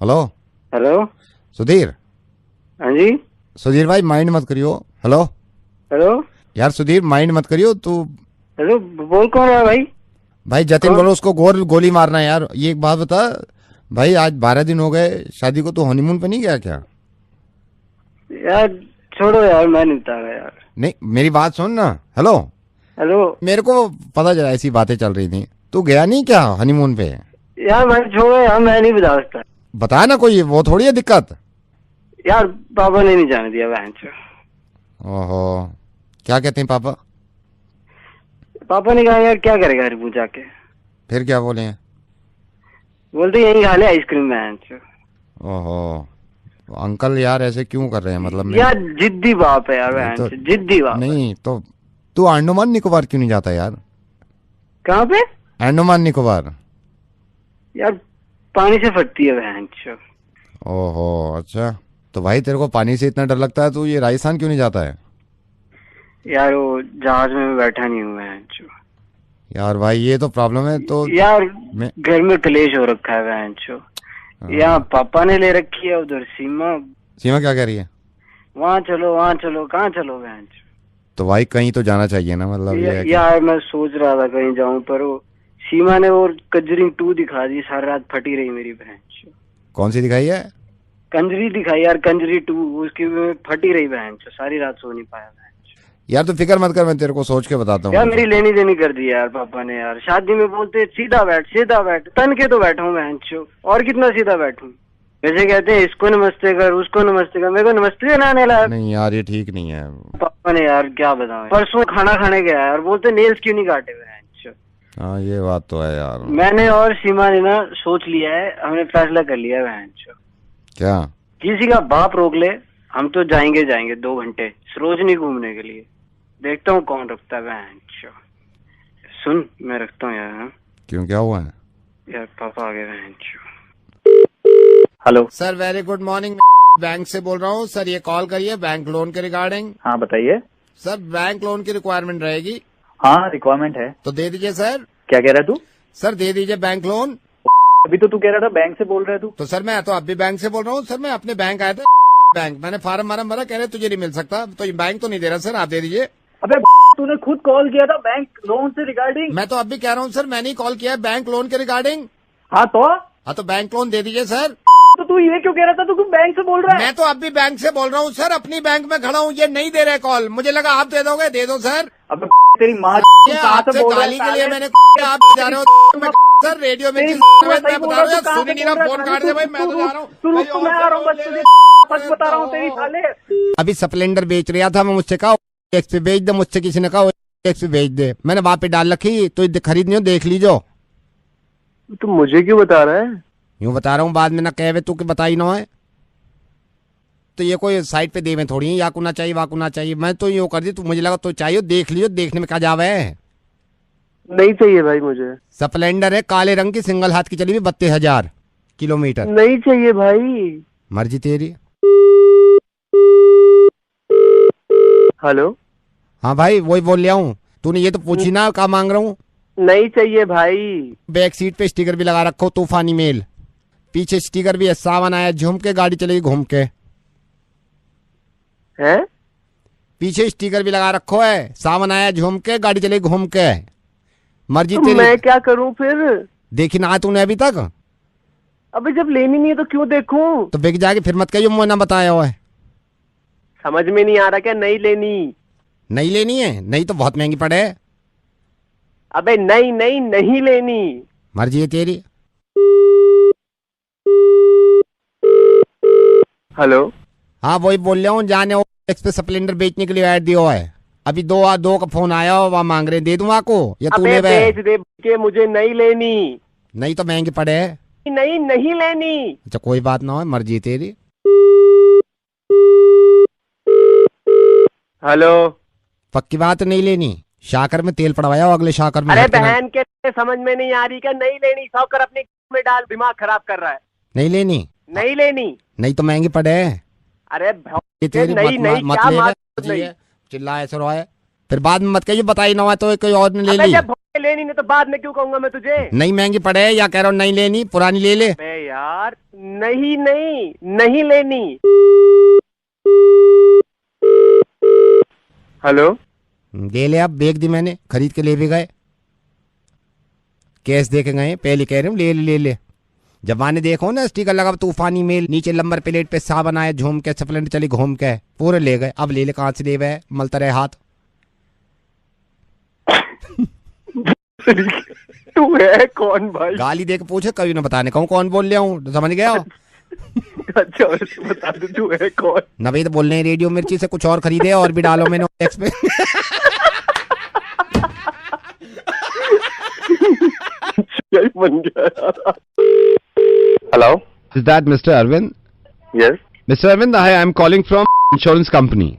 S11: हेलो सुधीर।
S17: हाँ जी
S11: सुधीर भाई माइंड मत करियो। हेलो यार सुधीर माइंड मत करियो तू।
S17: हेलो बोल कौन रहा है भाई?
S11: भाई जतिन बोलो, उसको गोली मारना है यार। ये एक बात बता भाई, आज 12 दिन हो गए शादी को, तो हनीमून पे नहीं गया क्या?
S17: यार छोड़ो यार, मैं नहीं बता रहा यार।
S11: नहीं मेरी बात सुन ना। हेलो मेरे को पता चला ऐसी बातें चल रही थी, तू गया नहीं क्या हनीमून पे?
S17: यार मैं छोड़ो यार, मैं नहीं बता सकता।
S11: बता ना, कोई वो थोड़ी है दिक्कत।
S17: यार पापा ने नहीं जाने दिया बहन से।
S11: ओहो, क्या कहते हैं पापा?
S17: पापा ने कहा यार क्या करेगा हरिपुर जाके।
S11: फिर क्या बोले हैं?
S17: बोलते यही खा ले आइसक्रीम बहन से।
S11: ओहो अंकल यार ऐसे क्यों कर रहे हैं? मतलब
S17: यार जिद्दी बाप है यार बहन से, जिद्दी बाप।
S11: नहीं तो तू अंडमान निकोबार क्यों नहीं जाता यार?
S17: कहाँ पे?
S11: अंडमान निकोबार।
S17: यार पानी से फटती है बहन से।
S11: ओहो अच्छा, तो भाई तेरे को पानी से इतना डर लगता है, तू ये राजस्थान क्यों नहीं जाता है?
S17: यार वो जहाज में मैं बैठा नहीं हूँ बहन से।
S11: यार भाई ये तो प्रॉब्लम है। तो
S17: यार घर में कलेश हो रखा है बहन से। यहाँ पापा ने ले रखी है, उधर सीमा
S11: क्या कह रही है?
S17: वहाँ चलो कहाँ चलो बहन से।
S11: तो भाई कहीं तो जाना चाहिए ना, मतलब
S17: यार मैं सोच रहा था कहीं जाऊं, पर वो सीमा ने वो कंजरिंग 2 दिखा दी, सारी रात फटी रही मेरी बहन।
S11: कौन सी दिखाई है?
S17: कंजरी दिखाई यार, कंजरी 2, उसकी फटी रही बहन, सारी रात सो नहीं पाया बहन।
S11: यार तू फिक्र मत कर, मैं तेरे को सोच के बताता हूँ।
S17: यार मेरी लेनी देनी कर दी यार पापा ने यार। शादी में बोलते सीधा बैठ, तन के तो बैठा हूँ बहन, और कितना सीधा बैठूं? वैसे कहते हैं इसको नमस्ते कर, उसको नमस्ते कर, मेरे को नमस्ते देना आने लगा।
S11: नहीं यार ये ठीक नहीं है।
S17: पापा ने यार क्या बताऊं, परसों खाना खाने गया यार, बोलते नेल्स क्यों नहीं काटे बहन।
S11: हाँ ये बात तो है यार।
S17: मैंने और सीमा ने ना सोच लिया है, हमने फैसला कर लिया बहन।
S14: क्या?
S19: किसी का बाप रोक ले, हम तो जाएंगे 2 घंटे सरोजनी घूमने के लिए। देखता हूँ कौन रुकता है। सुन, मैं रखता हूँ यार। हाँ?
S14: क्यों, क्या हुआ है?
S19: यार पापा आ गए। Hello
S11: sir, very good morning. Bank से बोल रहा हूँ सर, ये कॉल करिए बैंक लोन के रिगार्डिंग।
S20: हाँ बताइए
S11: सर, बैंक लोन की रिक्वायरमेंट रहेगी।
S20: हाँ रिक्वायरमेंट है
S11: तो दे दीजिए सर।
S20: क्या कह रहा है तू?
S11: सर दे दीजिए बैंक लोन।
S20: अभी तो तू कह रहा था बैंक से बोल रहा है तू।
S11: तो सर मैं तो अब भी बैंक से बोल रहा हूँ सर, मैं अपने बैंक आया था बैंक, मैंने फार्म भरा, कह रहे तुझे नहीं मिल सकता, तो ये बैंक तो नहीं दे रहा सर, आप दे दीजिए।
S20: अबे तूने खुद कॉल किया था बैंक लोन से रिगार्डिंग।
S11: मैं तो अब भी कह रहा हूँ सर, मैंने ही कॉल किया है बैंक लोन के रिगार्डिंग।
S20: हाँ तो
S11: बैंक लोन दे दीजिए सर।
S20: तो तू ये क्यों कह रहा था तू बैंक से बोल रहा है?
S11: मैं तो अब भी बैंक से बोल रहा हूँ सर, अपनी बैंक में खड़ा हूँ, ये नहीं दे रहे कॉल, मुझे लगा आप दे दोगे, दे दो सर।
S20: अब तेरी माँ
S11: आपसे गाली के लिए मैंने आप जा रहे हो सर, रेडियो में मैं बता रहा हूँ, सुन ही नहीं रहा, फोन काट दे भाई, मैं तो जा रहा हूँ,
S20: मैं आ रहा हूँ, सच बता रहा हूँ तेरी साले।
S11: अभी स्प्लेंडर बेच रहा था मैं, मुझसे कहा एक्स पे बेच दे, मुझसे किसी ने कहा एक्स पे बेच दे, मैंने वहां पे डाल रखी, तो खरीदनी हो देख लीजो।
S21: तो मुझे क्यों बता रहा है?
S11: यूँ बता रहा हूँ, बाद में ना कहे तू कि बताई ना है, तो ये कोई साइड पे देवे थोड़ी है, या को ना चाहिए वाकू ना चाहिए, मैं तो यूँ कर दी, तू मुझे लगा तो चाहिए, देख लियो, देखने में क्या जावे है।
S21: नहीं चाहिए भाई मुझे।
S11: स्प्लेंडर है, काले रंग की, सिंगल हाथ की चली हुई, 32,000 किलोमीटर।
S21: नहीं चाहिए भाई।
S11: मर्जी तेरी।
S21: हेलो।
S11: हाँ भाई, वही बोल लिया हूँ, तूने ये तो पूछी ना क्या मांग रहा हूँ।
S21: नहीं चाहिए भाई।
S11: बैक सीट पे स्टिकर भी लगा रखो, तूफानी मेल, पीछे स्टिकर भी है, सावन आया झूम के, गाड़ी चलेगी घूम के।
S21: हैं?
S11: पीछे स्टिकर भी लगा रखो है, सावन आया झूम के, गाड़ी चलेगी घूम के। मर्जी
S21: तो
S11: तेरी।
S21: मैं क्या करूं फिर?
S11: देखी ना तूने अभी तक?
S21: अबे जब लेनी नहीं है तो क्यों देखूं?
S11: तो बिक जाएगी, फिर मत कहियो मुझे ना बताया हुआ है।
S21: समझ में नहीं आ रहा क्या? नहीं लेनी।
S11: नहीं लेनी है? नहीं तो बहुत महंगी पड़े।
S21: अबे नहीं लेनी।
S11: मर्जी है तेरी।
S21: हेलो।
S11: हाँ वही बोल रहा हूँ, जाने एक्सप्रेस स्प्लेंडर बेचने के लिए ऐड दिया है, अभी दो का फोन आया हो, वहाँ मांग रहे, दे दूँ आपको या तू ले?
S21: बेच दे के, मुझे नहीं लेनी।
S11: नहीं तो महंगी पड़े।
S21: नहीं लेनी।
S11: अच्छा कोई बात ना हो, मर्जी तेरी।
S21: हेलो।
S11: पक्की बात नहीं लेनी? शाकर में तेल पड़वाया हो, अगले शाकर में।
S21: अरे बहन के समझ में नहीं आ रही क्या? नहीं लेनी, शौकर अपने में डाल, दिमाग खराब कर रहा है।
S11: नहीं लेनी?
S21: नहीं लेनी।
S11: नहीं तो महंगी पड़े।
S21: अरे
S11: तेरी नहीं चिल्ला ऐसा रहा है, फिर बाद में मत कहिए बताई ना तो कोई और ने ले ली।
S21: लेनी नहीं तो बाद में क्यों कहूंगा मैं तुझे?
S11: नहीं महंगी पड़े, या कह रहा हूँ नहीं लेनी, पुरानी ले ले।
S21: यार नहीं लेनी। हेलो।
S11: ले ले, अब बेच दी मैंने, खरीद के ले भी गए, कैश दे के गए, पहले कह रहे हूँ ले ले। जब आने देखो ना स्टिकर लगा तूफानी मेल, नीचे नंबर प्लेट पे सावन आया झूम के, स्प्लेंडर चली घूम के, पूरे ले गए। अब ले ले, कहाँ से ले गए, मलता रहे हाथ।
S21: तू है कौन भाई?
S11: गाली दे के पूछे, कभी ना बताने कहूँ कौन बोल रहा हूँ, समझ गया?
S21: अच्छा बता दे तू है कौन?
S11: नवेद बोल रहे हैं, रेडियो मिर्ची से कुछ और खरीदे और भी डालो मैंने टैक्स पे।
S21: Hello.
S11: Is that Mr. Arvind?
S21: Yes.
S11: Mr. Arvind, I am calling from insurance company.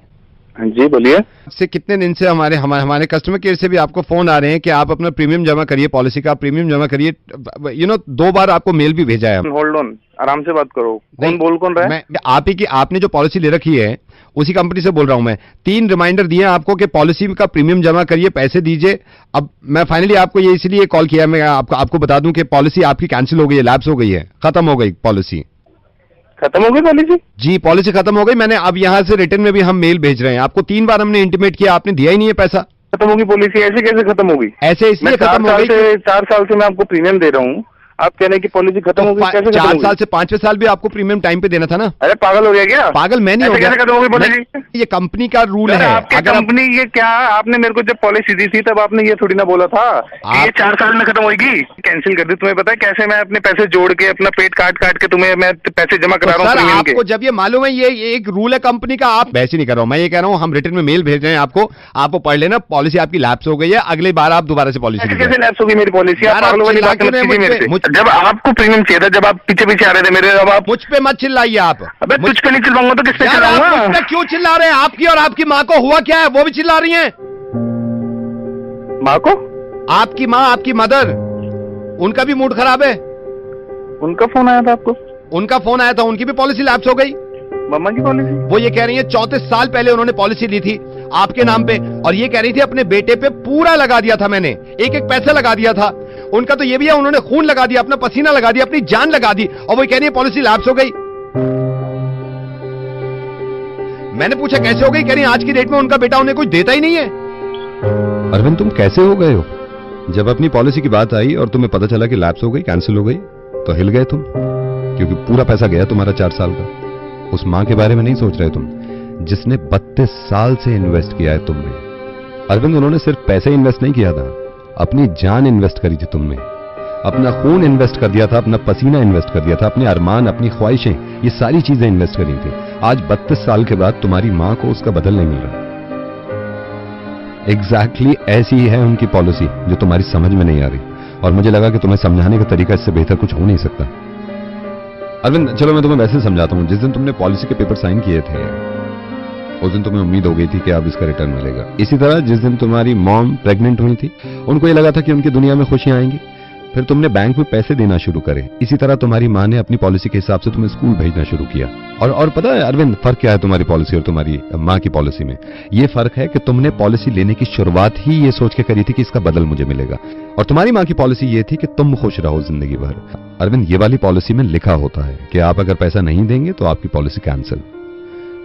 S21: जी बोलिए।
S11: से कितने दिन से हमारे कस्टमर केयर से भी आपको फोन आ रहे हैं कि आप अपना प्रीमियम जमा करिए, पॉलिसी का प्रीमियम जमा करिए। 2 बार आपको मेल भी भेजा है।
S21: होल्ड ऑन, आराम से बात करो। कौन रहा है?
S11: आप ही की, आपने जो पॉलिसी ले रखी है उसी कंपनी से बोल रहा हूं मैं। 3 रिमाइंडर दिए आपको कि पॉलिसी का प्रीमियम जमा करिए, पैसे दीजिए। अब मैं फाइनली आपको ये इसलिए कॉल किया, मैं आपको बता दूं कि पॉलिसी आपकी कैंसिल हो गई है, लैप्स हो गई है, खत्म हो गई पॉलिसी।
S21: खत्म हो गई पॉलिसी?
S11: जी पॉलिसी खत्म हो गई। मैंने अब यहाँ से रिटर्न में भी हम मेल भेज रहे हैं आपको। 3 बार हमने इंटीमेट किया, आपने दिया ही नहीं है पैसा।
S21: खत्म होगी पॉलिसी? ऐसे कैसे खत्म होगी?
S11: ऐसे इसलिए खत्म हो गई,
S21: 4 साल से मैं आपको प्रीमियम दे रहा हूँ, आप कह रहे हैं कि पॉलिसी खत्म हो गई, कैसे?
S11: 4 साल से 5वें साल भी आपको प्रीमियम टाइम पे देना था ना।
S21: अरे पागल हो गया क्या?
S11: पागल मैं नहीं हो गया।
S21: कैसे खत्म हो गई पॉलिसी?
S11: ये कंपनी का रूल है।
S21: आपकी कंपनी, ये क्या आपने मेरे को जब पॉलिसी दी थी तब आपने ये थोड़ी ना बोला था ये 4 साल में खत्म होगी? कैंसिल कर दी। तुम्हें पता है कैसे मैं अपने पैसे जोड़ के, अपना पेट काट के तुम्हें मैं पैसे जमा करा रहा हूँ?
S11: आपको जब ये मालूम है ये एक रूल है कंपनी का, आप वैसे नहीं कर रहा हूँ। मैं ये कह रहा हूँ हम रिटर्न में मेल भेज रहे हैं आपको पढ़ लेना, पॉलिसी आपकी लैप्स हो गई है, अगली बार आप दोबारा से पॉलिसी।
S21: कैसे लैप्स होगी मेरी पॉलिसी? जब आपको प्रीमियम चाहिए था, जब आप पीछे पीछे आ रहे थे मेरे, अब आप
S11: मुझ पे मत चिल्लाइए आप।
S21: अबे तुझ पे नहीं चिल्लाऊंगा तो किस पे
S11: यार,
S21: चिल्लाऊंगा?
S11: आप मुझ पे क्यों चिल्ला रहे हैं? आपकी और आपकी माँ को हुआ क्या है? वो भी चिल्ला रही हैं।
S21: माँ को?
S11: आपकी माँ, आपकी मदर, उनका भी मूड खराब है।
S21: उनका फोन आया था आपको?
S11: उनका फोन आया था, उनकी भी पॉलिसी लैप्स हो गई।
S21: मम्मा की पॉलिसी?
S11: वो ये कह रही है 34 साल पहले उन्होंने पॉलिसी ली थी आपके नाम पे, और ये कह रही थी अपने बेटे पे पूरा लगा दिया था मैंने, एक एक पैसा लगा दिया था। उनका तो ये भी है, उन्होंने खून लगा दिया, अपना पसीना लगा दिया, अपनी जान लगा दी, और वो कह रही है पॉलिसी लैप्स हो गई। मैंने पूछा कैसे हो गई? कह रही आज की डेट में उनका बेटा उन्हें कुछ देता ही नहीं है।
S14: अरविंद, तुम कैसे हो गए हो? जब अपनी पॉलिसी की बात आई और तुम्हें पता चला कि लैप्स हो गई, कैंसिल हो गई, तो हिल गए तुम, क्योंकि पूरा पैसा गया तुम्हारा 4 साल का। उस मां के बारे में नहीं सोच रहे तुम, जिसने 32 साल से इन्वेस्ट किया है तुमने। अरविंद, उन्होंने सिर्फ पैसे इन्वेस्ट नहीं किया था, अपनी जान इन्वेस्ट करी थी तुमने, अपना खून इन्वेस्ट कर दिया था, अपना पसीना इन्वेस्ट कर दिया था, अपने अरमान, अपनी ख्वाहिशें, ये सारी चीजें इन्वेस्ट करी थी। आज 32 साल के बाद तुम्हारी मां को उसका बदल नहीं मिल रहा। एग्जैक्टली ऐसी ही है उनकी पॉलिसी, जो तुम्हारी समझ में नहीं आ रही, और मुझे लगा कि तुम्हें समझाने का तरीका इससे बेहतर कुछ हो नहीं सकता। अरविंद, चलो मैं तुम्हें वैसे समझाता हूं। जिस दिन तुमने पॉलिसी के पेपर साइन किए थे, उस दिन तुम्हें उम्मीद हो गई थी कि अब इसका रिटर्न मिलेगा। इसी तरह जिस दिन तुम्हारी मॉम प्रेग्नेंट हुई थी, उनको ये लगा था कि उनकी दुनिया में खुशियां आएंगी, फिर तुमने बैंक में पैसे देना शुरू करे। इसी तरह तुम्हारी मां ने अपनी पॉलिसी के हिसाब से तुम्हें स्कूल भेजना शुरू किया। और पता है अरविंद, फर्क क्या है तुम्हारी पॉलिसी और तुम्हारी मां की पॉलिसी में? ये फर्क है कि तुमने पॉलिसी लेने की शुरुआत ही ये सोच के करी थी कि इसका बदल मुझे मिलेगा, और तुम्हारी मां की पॉलिसी ये थी कि तुम खुश रहो जिंदगी भर। अरविंद, ये वाली पॉलिसी में लिखा होता है कि आप अगर पैसा नहीं देंगे तो आपकी पॉलिसी कैंसिल।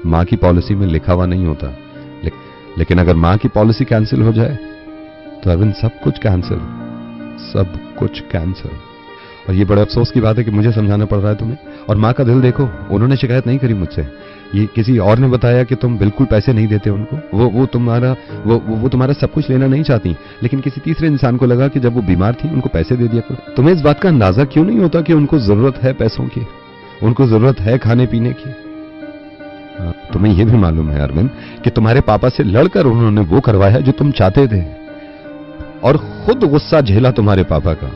S14: मां की पॉलिसी में लिखा हुआ नहीं होता, लेकिन अगर मां की पॉलिसी कैंसिल हो जाए तो अरविंद सब कुछ कैंसिल, सब कुछ कैंसिल। और ये बड़े अफसोस की बात है कि मुझे समझाना पड़ रहा है तुम्हें। और माँ का दिल देखो, उन्होंने शिकायत नहीं करी मुझसे, ये किसी और ने बताया कि तुम बिल्कुल पैसे नहीं देते उनको। वो तुम्हारा सब कुछ लेना नहीं चाहती, लेकिन किसी तीसरे इंसान को लगा कि जब वो बीमार थी उनको पैसे दे दिया करो। तुम्हें इस बात का अंदाजा क्यों नहीं होता कि उनको जरूरत है पैसों की, उनको जरूरत है खाने पीने की? तुम्हें यह भी मालूम है अरविंद कि तुम्हारे पापा से लड़कर उन्होंने वो करवाया जो तुम चाहते थे, और खुद गुस्सा झेला तुम्हारे पापा का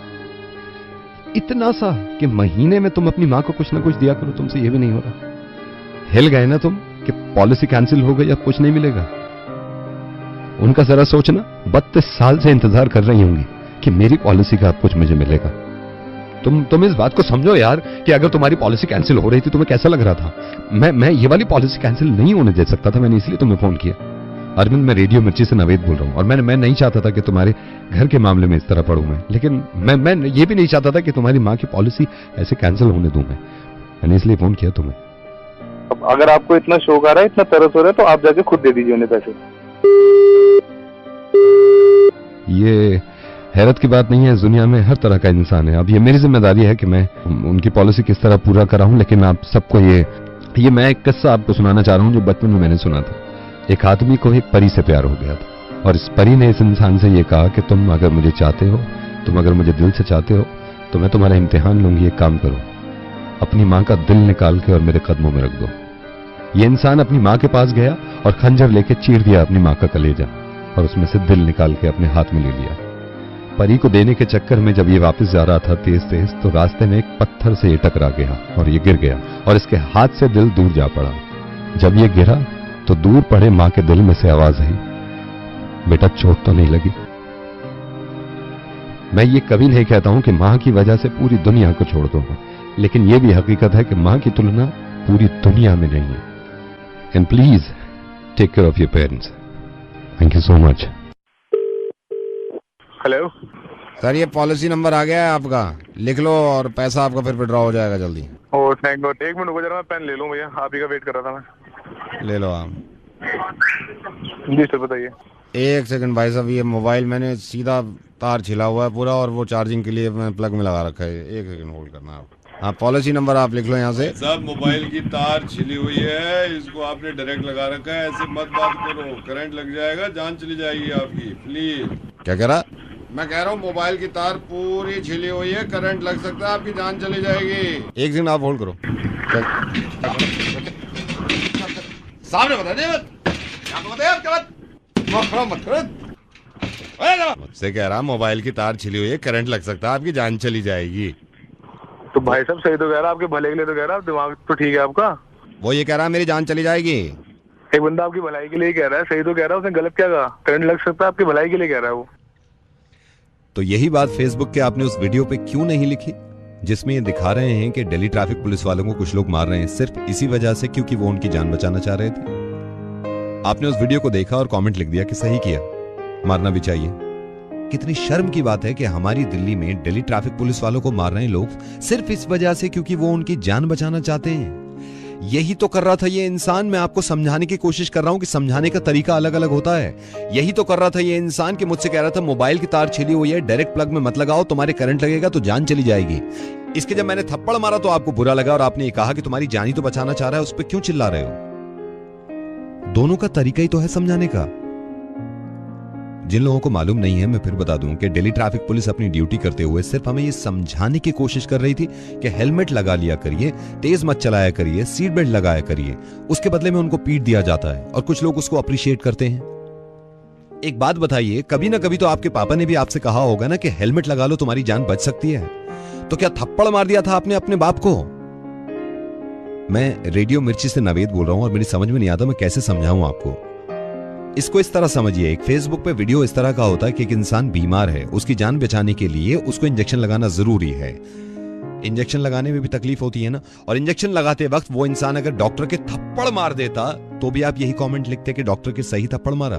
S14: इतना सा कि महीने में तुम अपनी मां को कुछ ना कुछ दिया करो। तुमसे ये भी नहीं हो रहा। हिल गए ना तुम कि पॉलिसी कैंसिल हो गई, अब कुछ नहीं मिलेगा। उनका जरा सोचना, 32 साल से इंतजार कर रही होंगी कि मेरी पॉलिसी का अब कुछ मुझे मिलेगा। तुम इस बात को समझो यार कि अगर तुम्हारी पॉलिसी कैंसिल हो रही थी तुम्हें कैसा लग रहा था। मैं ये वाली पॉलिसी कैंसिल नहीं होने दे सकता था, मैंने इसलिए तुम्हें फोन किया। अरविंद, मैं रेडियो मिर्ची से नवेद बोल रहा हूँ, और मैं नहीं चाहता था कि तुम्हारे घर के मामले में इस तरह पढ़ूं मैं, लेकिन मैं ये भी नहीं चाहता था कि तुम्हारी माँ की पॉलिसी ऐसे कैंसिल होने दूं मैंने इसलिए फोन किया तुम्हें।
S21: अब अगर आपको इतना शौक आ रहा है, इतना तरस हो रहा है, तो आप जाके खुद दे दीजिए उन्हें पैसे।
S14: ये हैरत की बात नहीं है, इस दुनिया में हर तरह का इंसान है। अब ये मेरी जिम्मेदारी है कि मैं उनकी पॉलिसी किस तरह पूरा कराऊं, लेकिन आप सबको ये मैं एक किस्सा आपको सुनाना चाह रहा हूं जो बचपन में मैंने सुना था। एक आदमी को एक परी से प्यार हो गया था, और इस परी ने इस इंसान से ये कहा कि तुम अगर मुझे चाहते हो, तुम अगर मुझे दिल से चाहते हो, तो मैं तुम्हारा इम्तिहान लूंगी। एक काम करो, अपनी माँ का दिल निकाल के और मेरे कदमों में रख दो। ये इंसान अपनी माँ के पास गया और खंजर लेके चीर दिया अपनी माँ का कलेजा, और उसमें से दिल निकाल के अपने हाथ में ले लिया। परी को देने के चक्कर में जब ये वापस जा रहा था तेज तेज, तो रास्ते में एक पत्थर से ये टकरा गया और ये गिर गया, और इसके हाथ से दिल दूर जा पड़ा। जब ये गिरा तो दूर पड़े माँ के दिल में से आवाज आई, बेटा चोट तो नहीं लगी? मैं ये कभी नहीं कहता हूं कि माँ की वजह से पूरी दुनिया को छोड़ दूंगा, लेकिन ये भी हकीकत है कि माँ की तुलना पूरी दुनिया में नहीं है। And please take care of your parents. Thank you so much.
S21: Hello
S11: sir, ये पॉलिसी नंबर आ गया है आपका, लिख लो और पैसा आपका फिर विड्रॉ हो जाएगा जल्दी।
S21: ओ थैंक गॉड। एक मिनट रुको जरा, मैं पेन ले लूं भैया, आप ही का वेट कर रहा था मैं।
S11: ले लो आप।
S21: जी सर बताइए।
S11: एक सेकंड भाई साहब, ये मोबाइल मैंने सीधा तार छिला हुआ है पूरा, और वो चार्जिंग के लिए मैं प्लग में लगा रखा है। एक सेकंड होल्ड करना आप। हाँ, पॉलिसी नंबर आप लिख लो यहाँ से।
S14: सब मोबाइल की तार छिली हुई है, इसको आपने डायरेक्ट लगा रखा है, ऐसे मत बात करो, करंट लग जाएगा, जान चली जाएगी आपकी, प्लीज।
S11: क्या कह रहा?
S14: मैं कह रहा हूँ मोबाइल की तार पूरी छिली हुई है, करंट लग सकता है, आपकी जान चली जाएगी।
S11: एक सेकंड आप होल्ड करो।
S14: सामने बता दे
S11: मुझसे कह रहा मोबाइल की तार छिली हुई है, करंट लग सकता है, आपकी जान चली जाएगी।
S10: तो भाई साहब सही तो कह रहा, आपके भले के लिए तो कह रहा, दिमाग तो ठीक है आपका।
S11: वो ये कह रहा है मेरी जान चली जाएगी।
S10: एक बंदा आपकी भलाई के लिए कह रहा है, सही तो कह रहा है, उसने गलत क्या कहा? करंट लग सकता है, आपकी भलाई के लिए कह रहा है वो।
S14: तो यही बात फेसबुक के आपने उस वीडियो पे क्यों नहीं लिखी जिसमें ये दिखा रहे हैं कि दिल्ली ट्रैफिक पुलिस वालों को कुछ लोग मार रहे हैं सिर्फ इसी वजह से क्योंकि वो उनकी जान बचाना चाह रहे थे। आपने उस वीडियो को देखा और कमेंट लिख दिया कि सही किया, मारना भी चाहिए। कितनी शर्म की बात है कि हमारी दिल्ली में दिल्ली ट्रैफिक पुलिस वालों को मार रहे हैं लोग सिर्फ इस वजह से क्योंकि वो उनकी जान बचाना चाहते हैं। यही तो कर रहा था ये इंसान। मैं आपको समझाने की कोशिश कर रहा हूं कि समझाने का तरीका अलग अलग होता है। यही तो कर रहा था ये इंसान कि मुझसे कह रहा था मोबाइल की तार छिली हुई है, डायरेक्ट प्लग में मत लगाओ, तुम्हारे करंट लगेगा तो जान चली जाएगी। इसके जब मैंने थप्पड़ मारा तो आपको बुरा लगा और आपने ये कहा कि तुम्हारी जान ही तो बचाना चाह रहा है, उस पर क्यों चिल्ला रहे हो? दोनों का तरीका ही तो है समझाने का। जिन लोगों को मालूम नहीं है मैं फिर बता दूं कि दिल्ली ट्रैफिक पुलिस अपनी ड्यूटी करते हुए सिर्फ हमें ये समझाने की कोशिश कर रही थी कि हेलमेट लगा लिया करिए, तेज मत चलाया करिए, सीट बेल्ट लगाया करिए। उसके बदले में उनको पीट दिया जाता है और कुछ लोग उसको अप्रिशिएट करते हैं। एक बात बताइए, कभी ना कभी तो आपके पापा ने भी आपसे कहा होगा ना कि हेलमेट लगा लो तुम्हारी जान बच सकती है। तो क्या थप्पड़ मार दिया था आपने अपने बाप को? मैं रेडियो मिर्ची से नवेद बोल रहा हूं और मेरी समझ में नहीं आता मैं कैसे समझाऊं आपको। इसको इस तरह समझिए, एक फेसबुक पे वीडियो इस तरह का होता है कि एक इंसान बीमार है, उसकी जान बचाने के लिए उसको इंजेक्शन लगाना जरूरी है। इंजेक्शन लगाने में भी तकलीफ होती है ना, और इंजेक्शन लगाते वक्त वो इंसान अगर डॉक्टर के थप्पड़ मार देता तो भी आप यही कमेंट लिखते कि डॉक्टर के सही थप्पड़ मारा।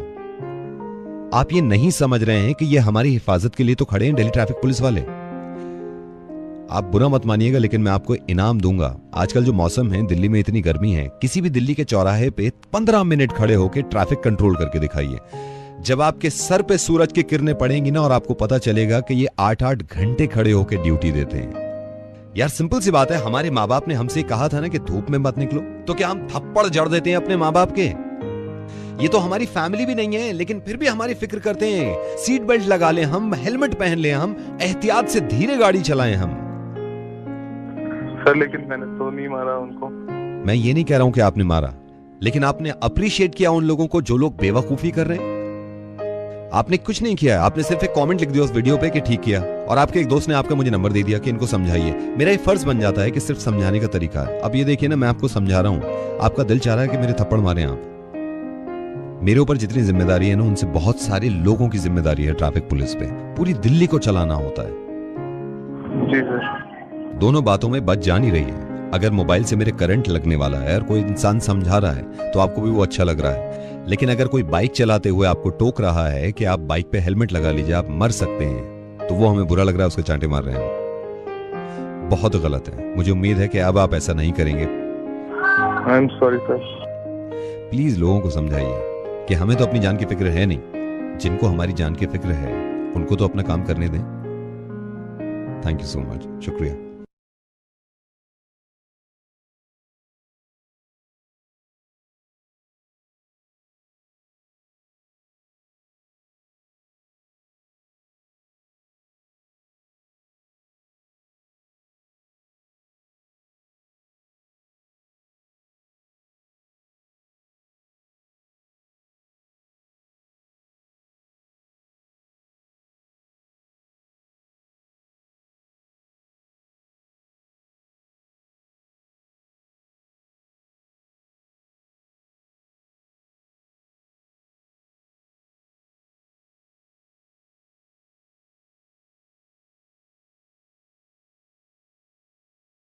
S14: आप ये नहीं समझ रहे हैं कि ये हमारी हिफाजत के लिए तो खड़े हैं दिल्ली ट्रैफिक पुलिस वाले। आप बुरा मत मानिएगा लेकिन मैं आपको इनाम दूंगा। आजकल जो मौसम है, दिल्ली में इतनी गर्मी है, किसी भी दिल्ली के चौराहे पे 15 मिनट खड़े होकर ट्रैफिक कंट्रोल करके दिखाइए। जब आपके सर पे सूरज की किरणें पड़ेंगी ना और आपको पता चलेगा कि ये 8-8 घंटे खड़े होकर ड्यूटी देते हैं। यार सिंपल सी बात है, हमारे माँ बाप ने हमसे कहा था ना कि धूप में मत निकलो, तो क्या हम थप्पड़ जड़ देते हैं अपने माँ बाप के? ये तो हमारी फैमिली भी नहीं है लेकिन फिर भी हमारी फिक्र करते हैं। सीट बेल्ट लगा लें हम, हेलमेट पहन लें हम, एहतियात से धीरे गाड़ी चलाएं हम।
S10: सर लेकिन मैंने तो नहीं मारा उनको।
S14: मैं ये नहीं कह रहा हूं कि आपने मारा, लेकिन आपने अप्रिशिएट किया उन लोगों को जो लोग बेवकूफी कर रहे हैं। आपने कुछ नहीं किया, आपने सिर्फ एक कमेंट लिख दिया उस वीडियो पे कि ठीक किया, और आपके एक दोस्त ने आपका मुझे नंबर दे दिया कि इनको समझाइए। मेरा ये फर्ज बन जाता है कि सिर्फ समझाने का तरीका है। अब ये देखिए ना, मैं आपको समझा रहा हूं, आपका दिल चाह रहा है कि मेरे थप्पड़ मारे आप। मेरे ऊपर जितनी जिम्मेदारी है ना, उनसे बहुत सारे लोगों की जिम्मेदारी है। ट्रैफिक पुलिस पे पूरी दिल्ली को चलाना होता है।
S10: जी सर।
S14: दोनों बातों में बच जा नहीं रही है। अगर मोबाइल से मेरे करंट लगने वाला है और कोई इंसान समझा रहा है तो आपको भी वो अच्छा लग रहा है, लेकिन अगर कोई बाइक चलाते हुए आपको टोक रहा है कि आप बाइक पे हेलमेट लगा लीजिए, आप मर सकते हैं, तो वो हमें बुरा लग रहा है, उसके चांटे मार रहे हैं। बहुत गलत है। मुझे उम्मीद है कि अब आप ऐसा नहीं करेंगे।
S10: आई एम सॉरी सर।
S14: प्लीज लोगों को समझाइए कि हमें तो अपनी जान की फिक्र है नहीं, जिनको हमारी जान की फिक्र है उनको तो अपना काम करने दें। थैंक यू सो मच, शुक्रिया।